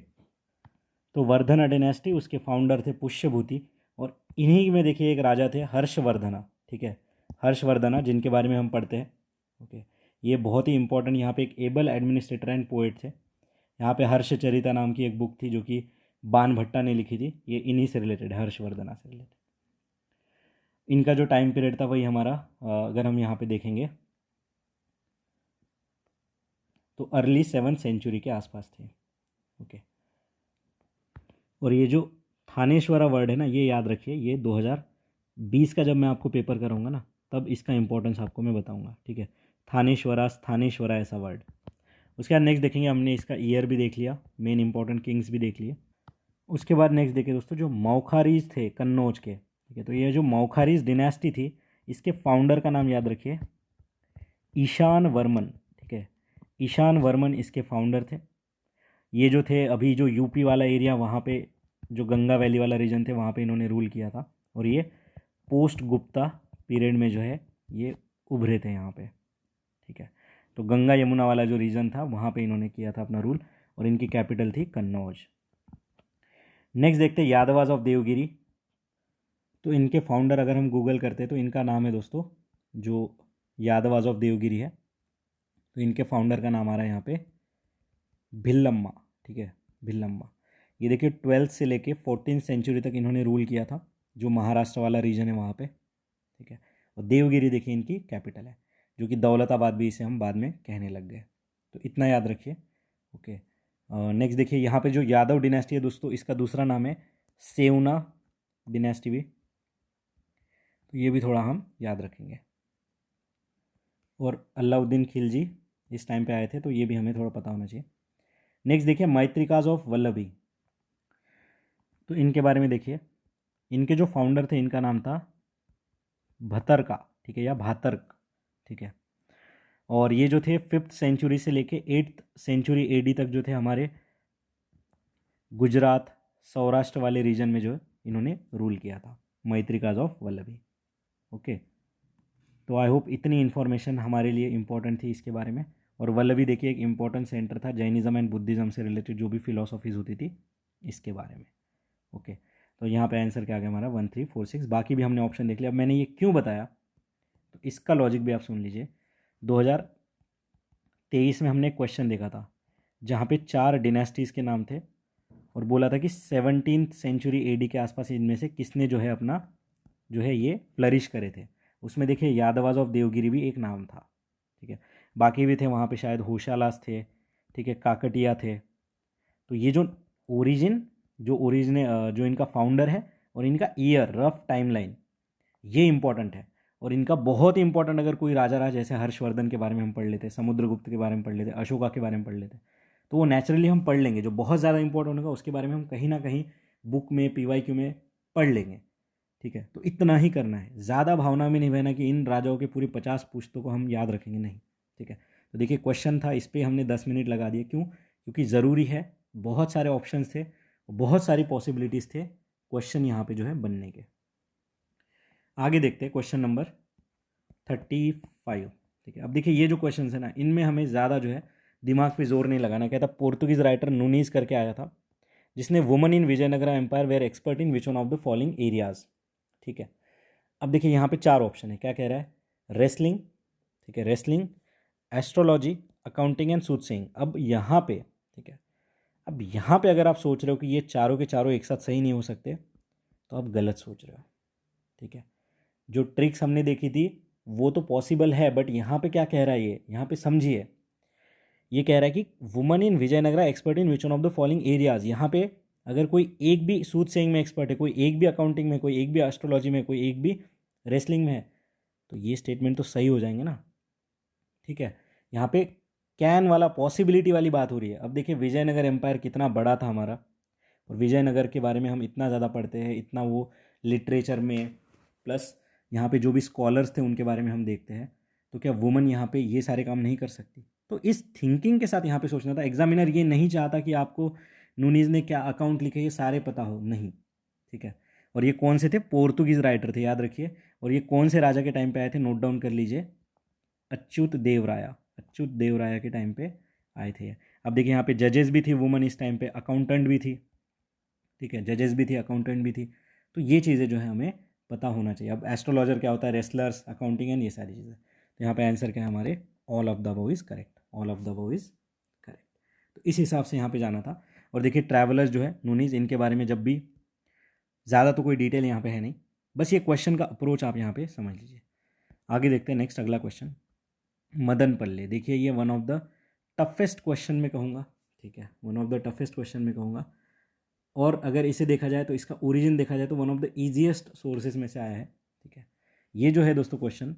तो वर्धना डिनेस्टी उसके फाउंडर थे पुष्यभूति। और इन्हीं में देखिए एक राजा थे हर्षवर्धना, ठीक है, हर्षवर्धना जिनके बारे में हम पढ़ते हैं, ओके। ये बहुत ही इंपॉर्टेंट यहाँ पे एक एबल एडमिनिस्ट्रेटर एंड पोएट थे। यहाँ पे हर्षचरिता नाम की एक बुक थी जो कि बाण भट्टा ने लिखी थी, ये इन्हीं से रिलेटेड, हर्षवर्धना से रिलेटेड। इनका जो टाइम पीरियड था वही हमारा अगर हम यहाँ पे देखेंगे तो अर्ली 7th सेंचुरी के आसपास थे, ओके। और ये जो थानेश्वरा वर्ड है ना, ये याद रखिए, ये 2020 का जब मैं आपको पेपर कराऊंगा ना तब इसका इंपॉर्टेंस आपको मैं बताऊंगा, ठीक है। थानेश्वरा, स्थानेश्वरा ऐसा वर्ड। उसके बाद नेक्स्ट देखेंगे, हमने इसका ईयर भी देख लिया, मेन इंपॉर्टेंट किंग्स भी देख लिए। उसके बाद नेक्स्ट देखिए दोस्तों जो मौखारीज थे कन्नौज के, ठीक है। तो ये जो मौखारीज डिनेस्टी थी इसके फाउंडर का नाम याद रखिए ईशान वर्मन, ठीक है। ईशान वर्मन इसके फाउंडर थे। ये जो थे अभी जो यूपी वाला एरिया, वहाँ पे जो गंगा वैली वाला रीजन थे वहाँ पे इन्होंने रूल किया था। और ये पोस्ट गुप्ता पीरियड में जो है ये उभरे थे यहाँ पे, ठीक है। तो गंगा यमुना वाला जो रीजन था वहाँ पे इन्होंने किया था अपना रूल, और इनकी कैपिटल थी कन्नौज। नेक्स्ट देखते हैं यादवाज ऑफ देवगिरी। तो इनके फाउंडर अगर हम गूगल करते हैं तो इनका नाम है दोस्तों जो यादवाज ऑफ देवगिरी है, तो इनके फाउंडर का नाम आ रहा है यहाँ पे भिल्लम्मा। ठीक है, भिल्लम्मा। ये देखिए 12th से लेके 14th सेंचुरी तक इन्होंने रूल किया था, जो महाराष्ट्र वाला रीजन है वहाँ पे। ठीक है, और देवगिरी देखिए इनकी कैपिटल है, जो कि दौलताबाद भी इसे हम बाद में कहने लग गए। तो इतना याद रखिए। ओके, नेक्स्ट देखिए यहाँ पे जो यादव डिनेस्टी है दोस्तों, इसका दूसरा नाम है सेवना डिनेस्टी भी, तो ये भी थोड़ा हम याद रखेंगे। और अलाउद्दीन खिलजी इस टाइम पे आए थे, तो ये भी हमें थोड़ा पता होना चाहिए। नेक्स्ट देखिए मैत्रिकाज ऑफ वल्लभी, तो इनके बारे में देखिए। इनके जो फाउंडर थे इनका नाम था भतरका, ठीक है, या भातर्क। ठीक है, और ये जो थे 5th सेंचुरी से लेके 8th सेंचुरी एडी तक जो थे हमारे गुजरात सौराष्ट्र वाले रीजन में जो इन्होंने रूल किया था, मैत्रिकाज ऑफ वल्लभी। ओके, तो आई होप इतनी इन्फॉर्मेशन हमारे लिए इम्पोर्टेंट थी इसके बारे में। और वल्लभी देखिए एक इम्पॉर्टेंट सेंटर था जैनिज़्म एंड बुद्धिज़्म से रिलेटेड जो भी फिलोसॉफीज़ होती थी इसके बारे में। ओके, तो यहाँ पे आंसर क्या आ गया हमारा 1 3 4 6। बाकी भी हमने ऑप्शन देख लिया। अब मैंने ये क्यों बताया, तो इसका लॉजिक भी आप सुन लीजिए। 2023 में हमने एक क्वेश्चन देखा था जहाँ पे 4 डिनेस्टीज़ के नाम थे और बोला था कि 17th सेंचुरी एडी के आसपास इनमें से किसने जो है अपना जो है ये फ्लरिश करे थे। उसमें देखिए यादवाज ऑफ देवगिरी भी एक नाम था। ठीक है, बाकी भी थे वहाँ पे, शायद होशालास थे, ठीक है, काकटिया थे। तो ये जो जो इनका फाउंडर है और इनका ईयर रफ टाइमलाइन, ये इंपॉर्टेंट है। और इनका बहुत ही इंपॉर्टेंट, अगर कोई राजा रहा, जैसे हर्षवर्धन के बारे में हम पढ़ लेते, समुद्रगुप्त के बारे में पढ़ लेते, अशोका के बारे में पढ़ लेते, तो वो नेचुरली हम पढ़ लेंगे। जो बहुत ज़्यादा इंपॉर्टेंट होगा उसके बारे में हम कहीं ना कहीं बुक में PYQ में पढ़ लेंगे। ठीक है, तो इतना ही करना है, ज़्यादा भावना में नहीं बहना कि इन राजाओं के पूरी 50 पुश्तों को हम याद रखेंगे, नहीं। ठीक है, तो देखिए क्वेश्चन था, इस पर हमने 10 मिनट लगा दिए। क्यों? क्योंकि ज़रूरी है, बहुत सारे ऑप्शंस थे, बहुत सारी पॉसिबिलिटीज़ थे क्वेश्चन यहाँ पे जो है बनने के। आगे देखते हैं क्वेश्चन नंबर 35। ठीक है, अब देखिए ये जो क्वेश्चन है ना, इनमें हमें ज़्यादा जो है दिमाग पे जोर नहीं लगाना। कहता पोर्तुगीज़ राइटर नूनीज करके आया था, जिसने woman in Vijayanagara empire were expert in which one of the following areas. ठीक है, अब देखिए यहाँ पे 4 ऑप्शन है। क्या कह रहा है? रेसलिंग, ठीक है, रेसलिंग, एस्ट्रोलॉजी, अकाउंटिंग एंड सूटसिंग। अब यहाँ पे, ठीक है, अब यहाँ पे अगर आप सोच रहे हो कि ये चारों के चारों एक साथ सही नहीं हो सकते, तो आप गलत सोच रहे हो। ठीक है, जो ट्रिक्स हमने देखी थी वो तो पॉसिबल है, बट यहाँ पे क्या कह रहा है ये, यहाँ पे समझिए। ये कह रहा है कि woman in Vijayanagara expert in which one of the following areas. यहाँ पे अगर कोई एक भी सूट सेइंग में एक्सपर्ट है, कोई एक भी अकाउंटिंग में, कोई एक भी एस्ट्रोलॉजी में, कोई एक भी रेसलिंग में है, तो ये स्टेटमेंट तो सही हो जाएंगे ना। ठीक है, यहाँ पे कैन वाला, पॉसिबिलिटी वाली बात हो रही है। अब देखिए विजयनगर एम्पायर कितना बड़ा था हमारा, और विजयनगर के बारे में हम इतना ज़्यादा पढ़ते हैं, इतना वो लिटरेचर में, प्लस यहाँ पे जो भी स्कॉलर्स थे उनके बारे में हम देखते हैं। तो क्या वुमन यहाँ पे ये सारे काम नहीं कर सकती? तो इस थिंकिंग के साथ यहाँ पे सोचना था। एग्जामिनर ये नहीं चाहता कि आपको नूनीज ने क्या अकाउंट लिखे ये सारे पता हो, नहीं। ठीक है, और ये कौन से थे? पोर्तुगीज़ राइटर थे, याद रखिए। और ये कौन से राजा के टाइम पे आए थे? नोट डाउन कर लीजिए, अच्युत देवराया। अच्युत देवराया के टाइम पे आए थे। अब देखिए यहाँ पे जजेस भी थी वुमन इस टाइम पे, अकाउंटेंट भी थी। ठीक है, जजेस भी थी, अकाउंटेंट भी थी। तो ये चीज़ें जो है हमें पता होना चाहिए। अब एस्ट्रोलॉजर क्या होता है? रेसलर्स, अकाउंटिंग एंड ये सारी चीज़ें। तो यहाँ पे आंसर क्या है हमारे? All of the above is correct. All of the above is correct. तो इस हिसाब से यहाँ पे जाना था। और देखिए ट्रैवलर्स जो है नूनीज, इनके बारे में जब भी ज़्यादा तो कोई डिटेल यहाँ पे है नहीं, बस ये क्वेश्चन का अप्रोच आप यहाँ पे समझ लीजिए। आगे देखते हैं नेक्स्ट अगला क्वेश्चन, मदन पल्ले। देखिए ये one of the toughest question में कहूँगा। ठीक है, one of the toughest question में कहूँगा। और अगर इसे देखा जाए तो इसका ओरिजिन देखा जाए तो one of the easiest sources में से आया है। ठीक है, ये जो है दोस्तों क्वेश्चन,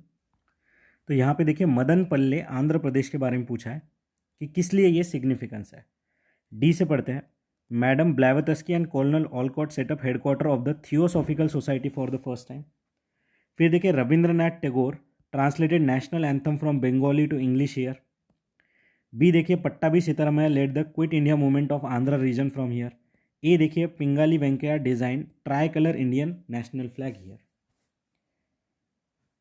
तो यहाँ पे देखिए मदन पल्ले आंध्र प्रदेश के बारे में पूछा है कि किस लिए ये सिग्निफिकेंस है। डी से पढ़ते हैं, madam Blavatsky and colonel Olcott set up headquarter of the theosophical society for the first time. फिर देखिए Rabindranath Tagore translated national anthem from Bengali to English here. B देखिए Pattabhi Sitaramayya led the quit India movement of Andhra region from here. A देखिए Pingali Venkayya design tricolour Indian national flag here.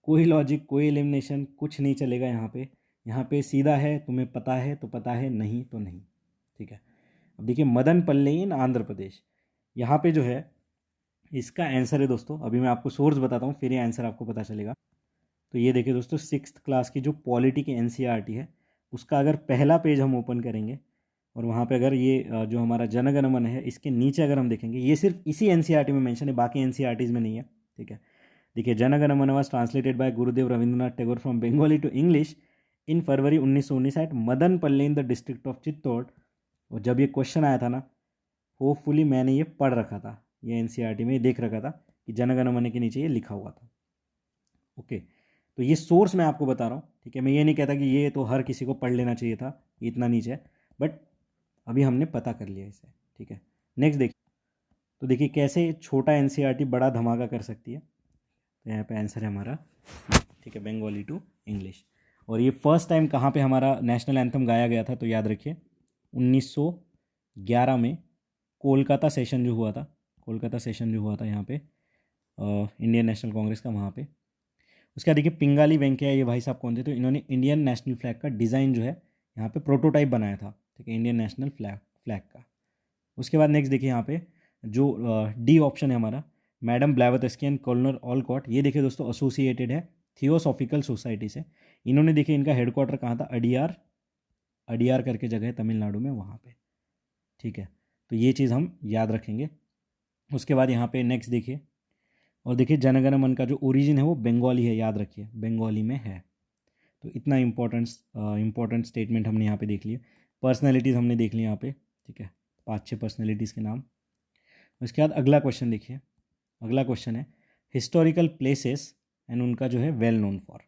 कोई लॉजिक, कोई एलिमिनेशन, कुछ नहीं चलेगा यहाँ पे। यहाँ पे सीधा है, तुम्हें पता है तो पता है, नहीं तो नहीं। ठीक है, अब देखिए मदन पल्ले इन आंध्र प्रदेश, यहाँ पे जो है इसका आंसर है दोस्तों, अभी मैं आपको सोर्स बताता हूँ फिर ये आंसर आपको पता चलेगा। तो ये देखिए दोस्तों 6th क्लास की जो पॉलिटी की एनसीईआरटी है उसका अगर पहला पेज हम ओपन करेंगे और वहाँ पे अगर ये जो हमारा जन गण मन है इसके नीचे अगर हम देखेंगे, ये सिर्फ इसी एनसीईआरटी में मेंशन है, बाकी एनसीईआरटीज़ में नहीं है। ठीक है, देखिए जन गण मन was translated by Gurudev Rabindranath Tagore from Bengali to English in February 1919 at Madanapalle in the district of Chittoor. और जब ये क्वेश्चन आया था ना, होपफुली मैंने ये पढ़ रखा था, ये एनसीईआरटी में देख रखा था कि जन गण मन के नीचे ये लिखा हुआ था। ओके, तो ये सोर्स मैं आपको बता रहा हूँ। ठीक है, मैं ये नहीं कहता कि ये तो हर किसी को पढ़ लेना चाहिए था, ये इतना नीचे है, बट अभी हमने पता कर लिया इसे। ठीक है, नेक्स्ट देखिए। तो देखिए कैसे छोटा एनसीईआरटी बड़ा धमाका कर सकती है। तो यहाँ पे आंसर है हमारा, ठीक है, बंगाली टू इंग्लिश। और ये फर्स्ट टाइम कहाँ पे हमारा नेशनल एंथम गाया गया था, तो याद रखिए 1911 में कोलकाता सेशन जो हुआ था, कोलकाता सेशन जो हुआ था यहाँ पे इंडियन नेशनल कांग्रेस का, वहाँ पे। उसके बाद देखिए पिंगाली वेंकैया, ये भाई साहब कौन थे, तो इन्होंने इंडियन नेशनल फ्लैग का डिज़ाइन जो है यहाँ पे प्रोटोटाइप बनाया था। ठीक है, इंडियन नेशनल फ्लैग का। उसके बाद नेक्स्ट देखिए यहाँ पे जो डी ऑप्शन है हमारा, madam Blavatsky and colonel Olcott, ये देखिए दोस्तों एसोसिएटेड है थियोसॉफिकल सोसाइटी से। इन्होंने देखिए इनका हेडक्वार्टर कहाँ था, अडियार, अडियार करके जगह है तमिलनाडु में, वहाँ पे। ठीक है, तो ये चीज़ हम याद रखेंगे। उसके बाद यहाँ पे नेक्स्ट देखिए, और देखिए जनगण मन का जो ओरिजिन है वो बंगाली है, याद रखिए बंगाली में है। तो इतना इम्पोर्टेंट स्टेटमेंट हमने यहाँ पे देख लिया। पर्सनैलिटीज़ हमने देख ली यहाँ पे। ठीक है, 5-6 पर्सनैलिटीज़ के नाम। उसके बाद अगला क्वेश्चन देखिए, अगला क्वेश्चन है हिस्टोरिकल प्लेसेस एंड उनका जो है वेल नोन फॉर।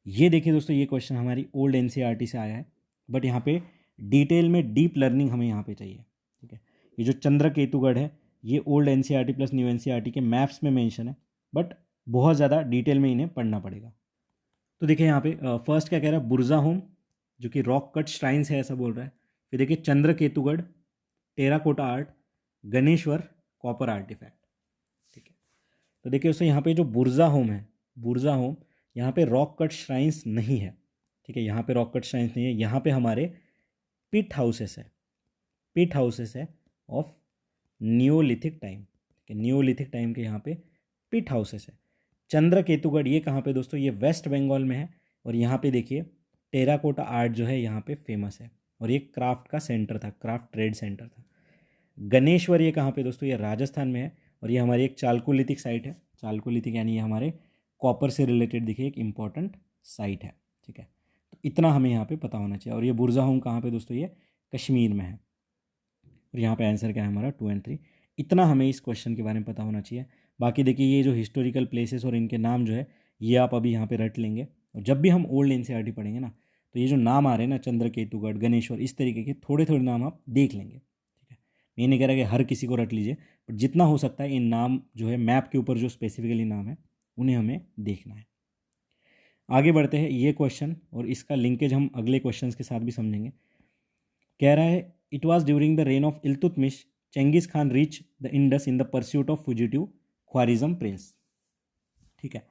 ये देखिए दोस्तों, ये क्वेश्चन हमारी ओल्ड एनसीईआरटी से आया है, बट यहाँ पे डिटेल में डीप लर्निंग हमें यहाँ पे चाहिए। ठीक है, ये जो चंद्रकेतुगढ़ है ये old NCERT plus new NCERT के मैप्स में मेंशन है, बट बहुत ज़्यादा डिटेल में इन्हें पढ़ना पड़ेगा। तो देखिए यहाँ पे फर्स्ट क्या कह रहा है, बुर्जा होम जो कि रॉक कट श्राइन्स है ऐसा बोल रहा है। फिर देखिए Chandraketugarh, terracotta art, Ganeshwar, copper artefact. ठीक है, तो देखिए उससे यहाँ पे जो बुर्जा होम है, बुर्जा होम यहाँ पे रॉक कट श्राइन्स नहीं है। ठीक है, यहाँ पे रॉक कट श्राइन्स नहीं है, यहाँ पे हमारे पिट हाउसेस है, पिट हाउसेस है ऑफ नियोलिथिक टाइम। ठीक है, नियोलिथिक टाइम के यहाँ पे पिट हाउसेस है। चंद्रकेतुगढ़ ये कहाँ पे दोस्तों, ये वेस्ट बंगाल में है, और यहाँ पे देखिए टेराकोटा आर्ट जो है यहाँ पे फेमस है, और ये क्राफ्ट का सेंटर था, क्राफ्ट ट्रेड सेंटर था। गणेश्वर ये कहाँ पे दोस्तों, ये राजस्थान में है, और ये हमारी एक चालकोलिथिक साइट है। चालकोलिथिक यानी ये हमारे कॉपर से रिलेटेड देखिए एक इंपॉर्टेंट साइट है। ठीक है, तो इतना हमें यहाँ पे पता होना चाहिए। और ये बुर्जा होम कहाँ पे दोस्तों, ये कश्मीर में है। और यहाँ पे आंसर क्या है हमारा 2 और 3। इतना हमें इस क्वेश्चन के बारे में पता होना चाहिए। बाकी देखिए ये जो हिस्टोरिकल प्लेसेस और इनके नाम जो है ये आप अभी यहाँ पे रट लेंगे, और जब भी हम ओल्ड एनसीईआरटी पढ़ेंगे ना, तो ये जो नाम आ रहे हैं ना, चंद्रकेतुगढ़, गणेश्वर, इस तरीके के थोड़े थोड़े नाम आप देख लेंगे। ठीक है, मैं ये नहीं कह रहा कि हर किसी को रट लीजिए, बट जितना हो सकता है इन नाम जो है मैप के ऊपर जो स्पेसिफिकली नाम है उन्हें हमें देखना है। आगे बढ़ते हैं, ये क्वेश्चन और इसका लिंकेज हम अगले क्वेश्चन के साथ भी समझेंगे। कह रहा है it was during the reign of Iltutmish Genghis Khan reach the Indus in the pursuit of fugitive Khwarizm prince. ठीक है,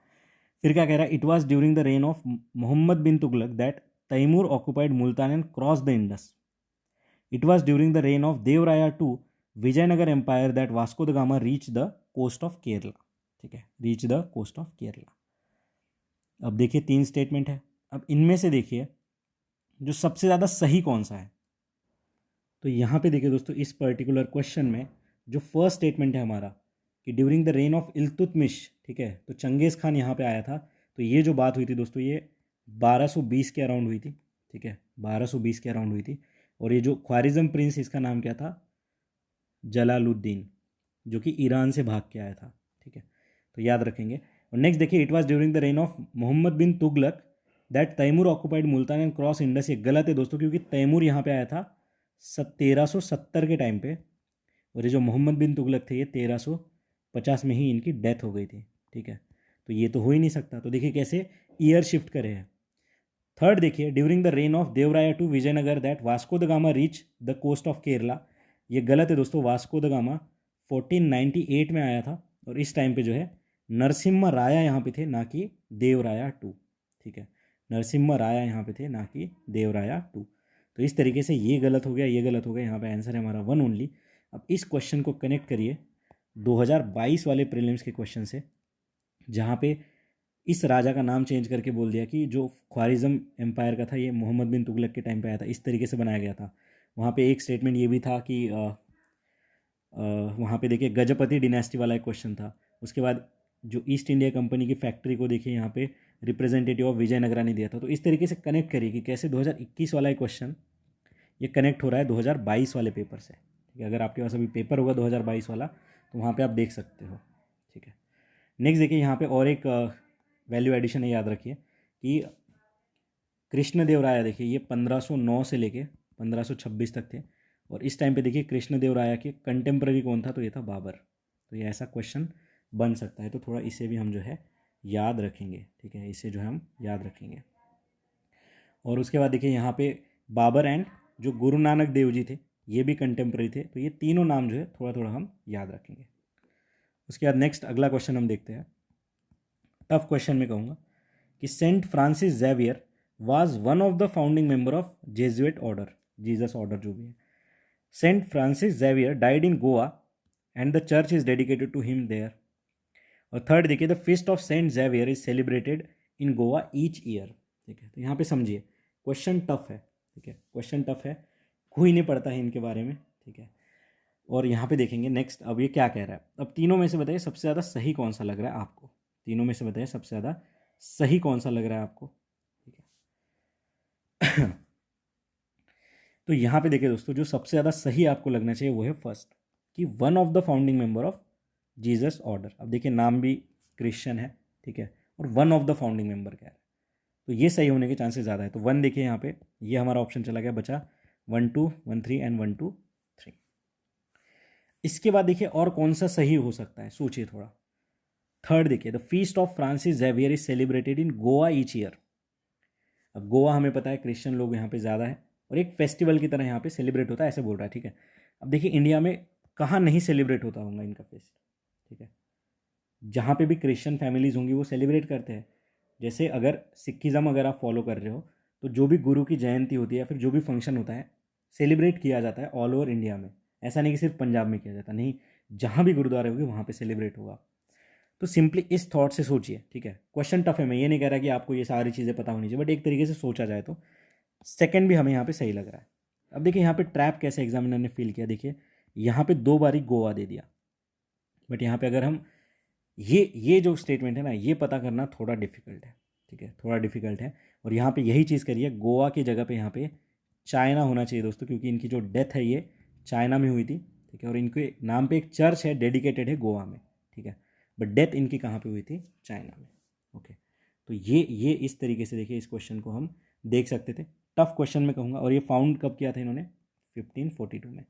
फिर क्या कह रहा है, it was during the reign of Mohammad bin Tughlaq that Timur occupied Multan and cross the Indus. It was during the reign of Devaraya two Vijayanagar empire that Vasco da Gama reach the coast of Kerala. ठीक है, reach the coast of Kerala. अब देखिए 3 स्टेटमेंट है, अब इनमें से देखिए जो सबसे ज़्यादा सही कौन सा है। तो यहाँ पे देखिए दोस्तों इस पर्टिकुलर क्वेश्चन में जो फर्स्ट स्टेटमेंट है हमारा कि during the reign of Iltutmish, ठीक है, तो चंगेज़ खान यहाँ पे आया था। तो ये जो बात हुई थी दोस्तों ये 1220 के अराउंड हुई थी। ठीक है, 1220 के अराउंड हुई थी। और ये जो ख्वारिज्म प्रिंस, इसका नाम क्या था, जलालुद्दीन, जो कि ईरान से भाग के आया था। ठीक है, तो याद रखेंगे। और नेक्स्ट देखिए it was during the reign of Mohammad bin Tughlaq that Timur occupied Multan and cross Indus. ये गलत है दोस्तों, क्योंकि तैमूर यहाँ पे आया था 1370 के टाइम पे, और ये जो मोहम्मद बिन तुगलक थे ये 1350 में ही इनकी डेथ हो गई थी। ठीक है, तो ये तो हो ही नहीं सकता। तो देखिए कैसे ईयर शिफ्ट करे हैं। थर्ड देखिए during the reign of Devaraya two Vijayanagar that Vasco da Gama reach the coast of Kerala. ये गलत है दोस्तों, वास्को द गामा 1498 में आया था, और इस टाइम पे जो है नरसिम्हा राया यहाँ पे थे, ना कि देवराया टू। ठीक है, नरसिम्हा राया यहाँ पे थे, ना कि देवराया टू। तो इस तरीके से ये गलत हो गया, ये गलत हो गया, यहाँ पे आंसर है हमारा 1 ओनली। अब इस क्वेश्चन को कनेक्ट करिए 2022 वाले प्रीलिम्स के क्वेश्चन से, जहाँ पे इस राजा का नाम चेंज करके बोल दिया कि जो ख्वारिज़म एम्पायर का था ये मोहम्मद बिन तुगलक के टाइम पे आया था, इस तरीके से बनाया गया था। वहाँ पे एक स्टेटमेंट ये भी था कि वहाँ पे देखिए गजपति डिनेस्टी वाला एक क्वेश्चन था। उसके बाद जो ईस्ट इंडिया कंपनी की फैक्ट्री को देखिए यहाँ पे रिप्रेजेंटेटिव ऑफ विजयनगरा ने दिया था। तो इस तरीके से कनेक्ट करिए कि कैसे 2021 वाला एक क्वेश्चन ये कनेक्ट हो रहा है 2022 वाले पेपर से। ठीक है, अगर आपके पास अभी पेपर होगा 2022 वाला तो वहाँ पे आप देख सकते हो। ठीक है, नेक्स्ट देखिए यहाँ पे और एक वैल्यू एडिशन है, याद रखिए कि कृष्णदेवराया देखिए ये 1509 से लेके 1526 तक थे, और इस टाइम पे देखिए कृष्णदेवराया के कंटेम्प्रेरी कौन था, तो ये था बाबर। तो ये ऐसा क्वेश्चन बन सकता है, तो थोड़ा इसे भी हम जो है याद रखेंगे। ठीक है, इसे जो है हम याद रखेंगे। और उसके बाद देखिए यहाँ पे बाबर एंड जो गुरु नानक देव जी थे ये भी कंटेम्प्रेरी थे, तो ये तीनों नाम जो है थोड़ा थोड़ा हम याद रखेंगे। उसके बाद नेक्स्ट अगला क्वेश्चन हम देखते हैं। टफ क्वेश्चन में कहूँगा कि Saint Francis Xavier was one of the founding member of Jesuit order, Jesus order जो भी है। Saint Francis Xavier died in Goa and the church is dedicated to him there. और थर्ड देखिए the feast of Saint Xavier is celebrated in Goa each year. ठीक है, तो यहाँ पे समझिए क्वेश्चन टफ है। ठीक है, क्वेश्चन टफ है, कोई नहीं पढ़ता है इनके बारे में। ठीक है, और यहाँ पे देखेंगे नेक्स्ट अब ये क्या कह रहा है। अब तीनों में से बताइए सबसे ज़्यादा सही कौन सा लग रहा है आपको, तीनों में से बताइए सबसे ज़्यादा सही कौन सा लग रहा है आपको। ठीक है तो यहाँ पे देखिए दोस्तों, जो सबसे ज़्यादा सही आपको लगना चाहिए वो है फर्स्ट, कि one of the founding member of Jesus order. अब देखिए नाम भी क्रिश्चियन है, ठीक है, और one of the founding member क्या है, तो ये सही होने के चांसेस ज़्यादा है। तो वन देखिए यहाँ पे ये हमारा ऑप्शन चला गया, बचा 1 2 1 3 एंड 1 2 3। इसके बाद देखिए और कौन सा सही हो सकता है, सोचिए थोड़ा। थर्ड देखिए the feast of Francis Xavier is celebrated in Goa each year. अब गोवा हमें पता है क्रिश्चियन लोग यहाँ पे ज़्यादा है और एक फेस्टिवल की तरह यहाँ पे सेलिब्रेट होता है, ऐसे बोल रहा है। ठीक है, अब देखिए इंडिया में कहाँ नहीं सेलिब्रेट होता होगा इनका फेस्ट। ठीक है, जहाँ पे भी क्रिश्चियन फैमिलीज होंगी वो सेलिब्रेट करते हैं। जैसे अगर सिखिज़म अगर आप फॉलो कर रहे हो तो जो भी गुरु की जयंती होती है या फिर जो भी फंक्शन होता है सेलिब्रेट किया जाता है ऑल ओवर इंडिया में। ऐसा नहीं कि सिर्फ पंजाब में किया जाता, नहीं, जहाँ भी गुरुद्वारे होंगे वहाँ पे सेलिब्रेट होगा। तो सिंपली इस थॉट से सोचिए। ठीक है, क्वेश्चन टफ है, मैं ये नहीं कह रहा कि आपको ये सारी चीज़ें पता होनी चाहिए, बट एक तरीके से सोचा जाए तो सेकंड भी हमें यहाँ पे सही लग रहा है। अब देखिए यहाँ पे ट्रैप कैसे एग्जामिनर ने फील किया, देखिए यहाँ पे 2 बारी गोवा दे दिया, बट यहाँ पे अगर हम ये जो स्टेटमेंट है ना ये पता करना थोड़ा डिफिकल्ट है। ठीक है, थोड़ा डिफिकल्ट है, और यहाँ पे यही चीज़ करिए, गोवा की जगह पे यहाँ पे चाइना होना चाहिए दोस्तों, क्योंकि इनकी जो डेथ है ये चाइना में हुई थी। ठीक है, और इनके नाम पे एक चर्च है डेडिकेटेड है गोवा में। ठीक है, बट डेथ इनकी कहाँ पे हुई थी, चाइना में। ओके, तो ये इस तरीके से देखिए इस क्वेश्चन को हम देख सकते थे। टफ क्वेश्चन में कहूँगा, और ये फाउंड कब किया था इन्होंने, 1542 में।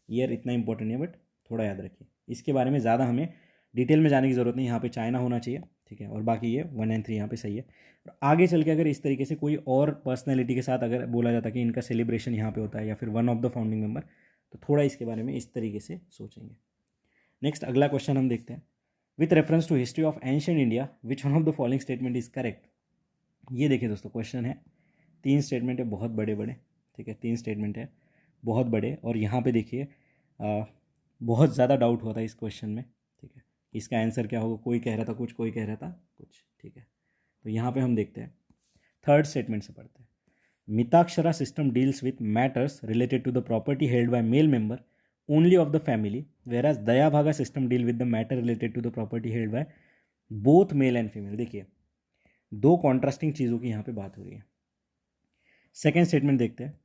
ईयर इतना इंपॉर्टेंट नहीं है, बट थोड़ा याद रखिए, इसके बारे में ज़्यादा हमें डिटेल में जाने की ज़रूरत नहीं, यहाँ पे चाइना होना चाहिए। ठीक है, और बाकी ये 1 एंड 3 यहाँ पे सही है। और आगे चल के अगर इस तरीके से कोई और पर्सनैलिटी के साथ अगर बोला जाता कि इनका सेलिब्रेशन यहाँ पे होता है या फिर one of the founding member, तो थोड़ा इसके बारे में इस तरीके से सोचेंगे। नेक्स्ट अगला क्वेश्चन हम देखते हैं। With reference to history of ancient India which one of the following statement is correct. ये देखिए दोस्तों क्वेश्चन है, 3 स्टेटमेंट है बहुत बड़े बड़े। ठीक है, 3 स्टेटमेंट है बहुत बड़े, और यहाँ पे देखिए बहुत ज़्यादा डाउट हुआ था इस क्वेश्चन में। ठीक है, इसका आंसर क्या होगा, कोई कह रहा था कुछ, कोई कह रहा था कुछ। ठीक है, तो यहाँ पे हम देखते हैं, थर्ड स्टेटमेंट से पढ़ते हैं। Mitakshara system deals with matters related to the property held by male member only of the family, whereas Dayabhaga system deal with the matter related to the property held by both male and female. देखिए 2 कॉन्ट्रास्टिंग चीज़ों की यहाँ पे बात हो रही है। सेकेंड स्टेटमेंट देखते हैं।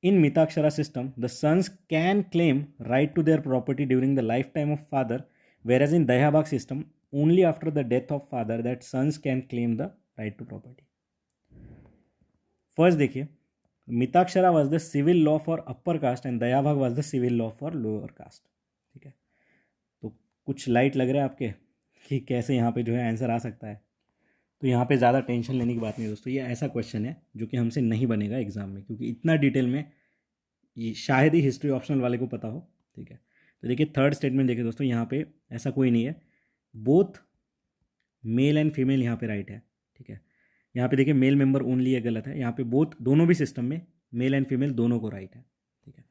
In Mitakshara system the sons can claim right to their property during the life time of father, whereas in Dayabhaga system only after the death of father that sons can claim the right to property. First देखिए, Mitakshara was the civil law for upper caste and Dayabhaga was the civil law for lower caste. ठीक है, तो कुछ लाइट लग रहा है आपके कि कैसे यहाँ पे जो है आंसर आ सकता है। तो यहाँ पे ज़्यादा टेंशन लेने की बात नहीं दोस्तों, ये ऐसा क्वेश्चन है जो कि हमसे नहीं बनेगा एग्जाम में, क्योंकि इतना डिटेल में ये शायद ही हिस्ट्री ऑप्शनल वाले को पता हो। ठीक है, तो देखिए थर्ड स्टेटमेंट देखिए दोस्तों, यहाँ पे ऐसा कोई नहीं है, बोथ मेल एंड फीमेल यहाँ पे राइट है। ठीक है, यहाँ पे देखिए मेल मेंबर ओनली है, गलत है, यहाँ पे बोथ दोनों भी सिस्टम में मेल एंड फीमेल दोनों को राइट है। ठीक है,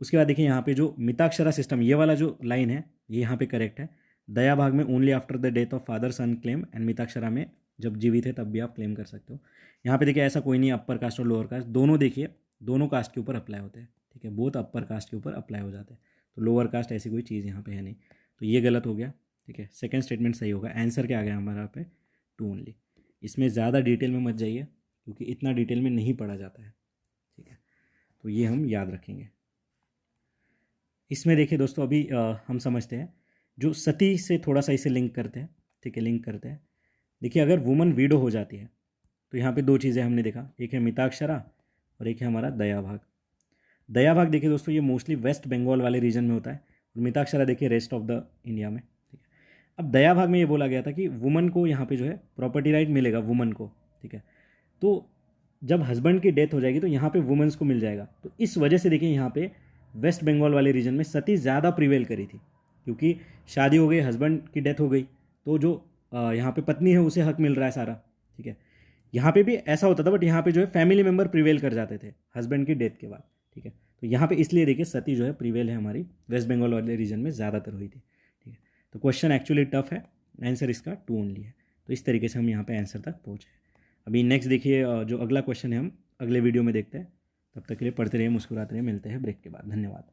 उसके बाद देखिए यहाँ पे जो मिताक्षरा सिस्टम ये वाला जो लाइन है ये यहाँ पे करेक्ट है। दया भाग में only after the death of father son claim and Mitakshara में जब जीवित है तब भी आप क्लेम कर सकते हो। यहाँ पे देखिए ऐसा कोई नहीं, अपर कास्ट और लोअर कास्ट दोनों देखिए दोनों कास्ट के ऊपर अप्लाई होते हैं, ठीक है, बोथ अपर कास्ट के ऊपर अप्लाई हो जाते हैं। तो लोअर कास्ट ऐसी कोई चीज़ यहाँ पे है नहीं, तो ये गलत हो गया, ठीक है। सेकंड स्टेटमेंट सही होगा। आंसर क्या आ गया हमारा पे, 2 ओनली। इसमें ज़्यादा डिटेल में मत जाइए क्योंकि इतना डिटेल में नहीं पढ़ा जाता है, ठीक है, तो ये हम याद रखेंगे। इसमें देखिए दोस्तों अभी हम समझते हैं जो सती से थोड़ा सा इसे लिंक करते हैं, ठीक है, लिंक करते हैं। देखिए अगर वुमन विडो हो जाती है तो यहाँ पे 2 चीज़ें हमने देखा, एक है मिताक्षरा और एक है हमारा दया भाग। दया भाग देखिए दोस्तों ये मोस्टली वेस्ट बंगाल वाले रीजन में होता है और मिताक्षरा देखिए रेस्ट ऑफ द इंडिया में, ठीक है। अब दया भाग में ये बोला गया था कि वुमन को यहाँ पे जो है प्रॉपर्टी राइट मिलेगा वुमन को, ठीक है। तो जब हस्बैंड की डेथ हो जाएगी तो यहाँ पे वुमेंस को मिल जाएगा। तो इस वजह से देखिए यहाँ पे वेस्ट बंगाल वाले रीजन में सती ज़्यादा प्रिवेल करी थी, क्योंकि शादी हो गई, हस्बैंड की डेथ हो गई, तो जो यहाँ पे पत्नी है उसे हक मिल रहा है सारा, ठीक है। यहाँ पे भी ऐसा होता था, बट यहाँ पे जो है फैमिली मेम्बर प्रिवेल कर जाते थे हस्बैंड की डेथ के बाद, ठीक है। तो यहाँ पे इसलिए देखिए सती जो है प्रिवेल है हमारी वेस्ट बंगाल वाले रीजन में ज़्यादातर हुई थी, ठीक है। तो क्वेश्चन एक्चुअली टफ है, आंसर इसका 2 ओनली है। तो इस तरीके से हम यहाँ पे आंसर तक पहुँचे। अभी नेक्स्ट देखिए जो अगला क्वेश्चन है हम अगले वीडियो में देखते हैं। तब तक के लिए पढ़ते रहिए, मुस्कुराते रहिए, मिलते हैं ब्रेक के बाद। धन्यवाद।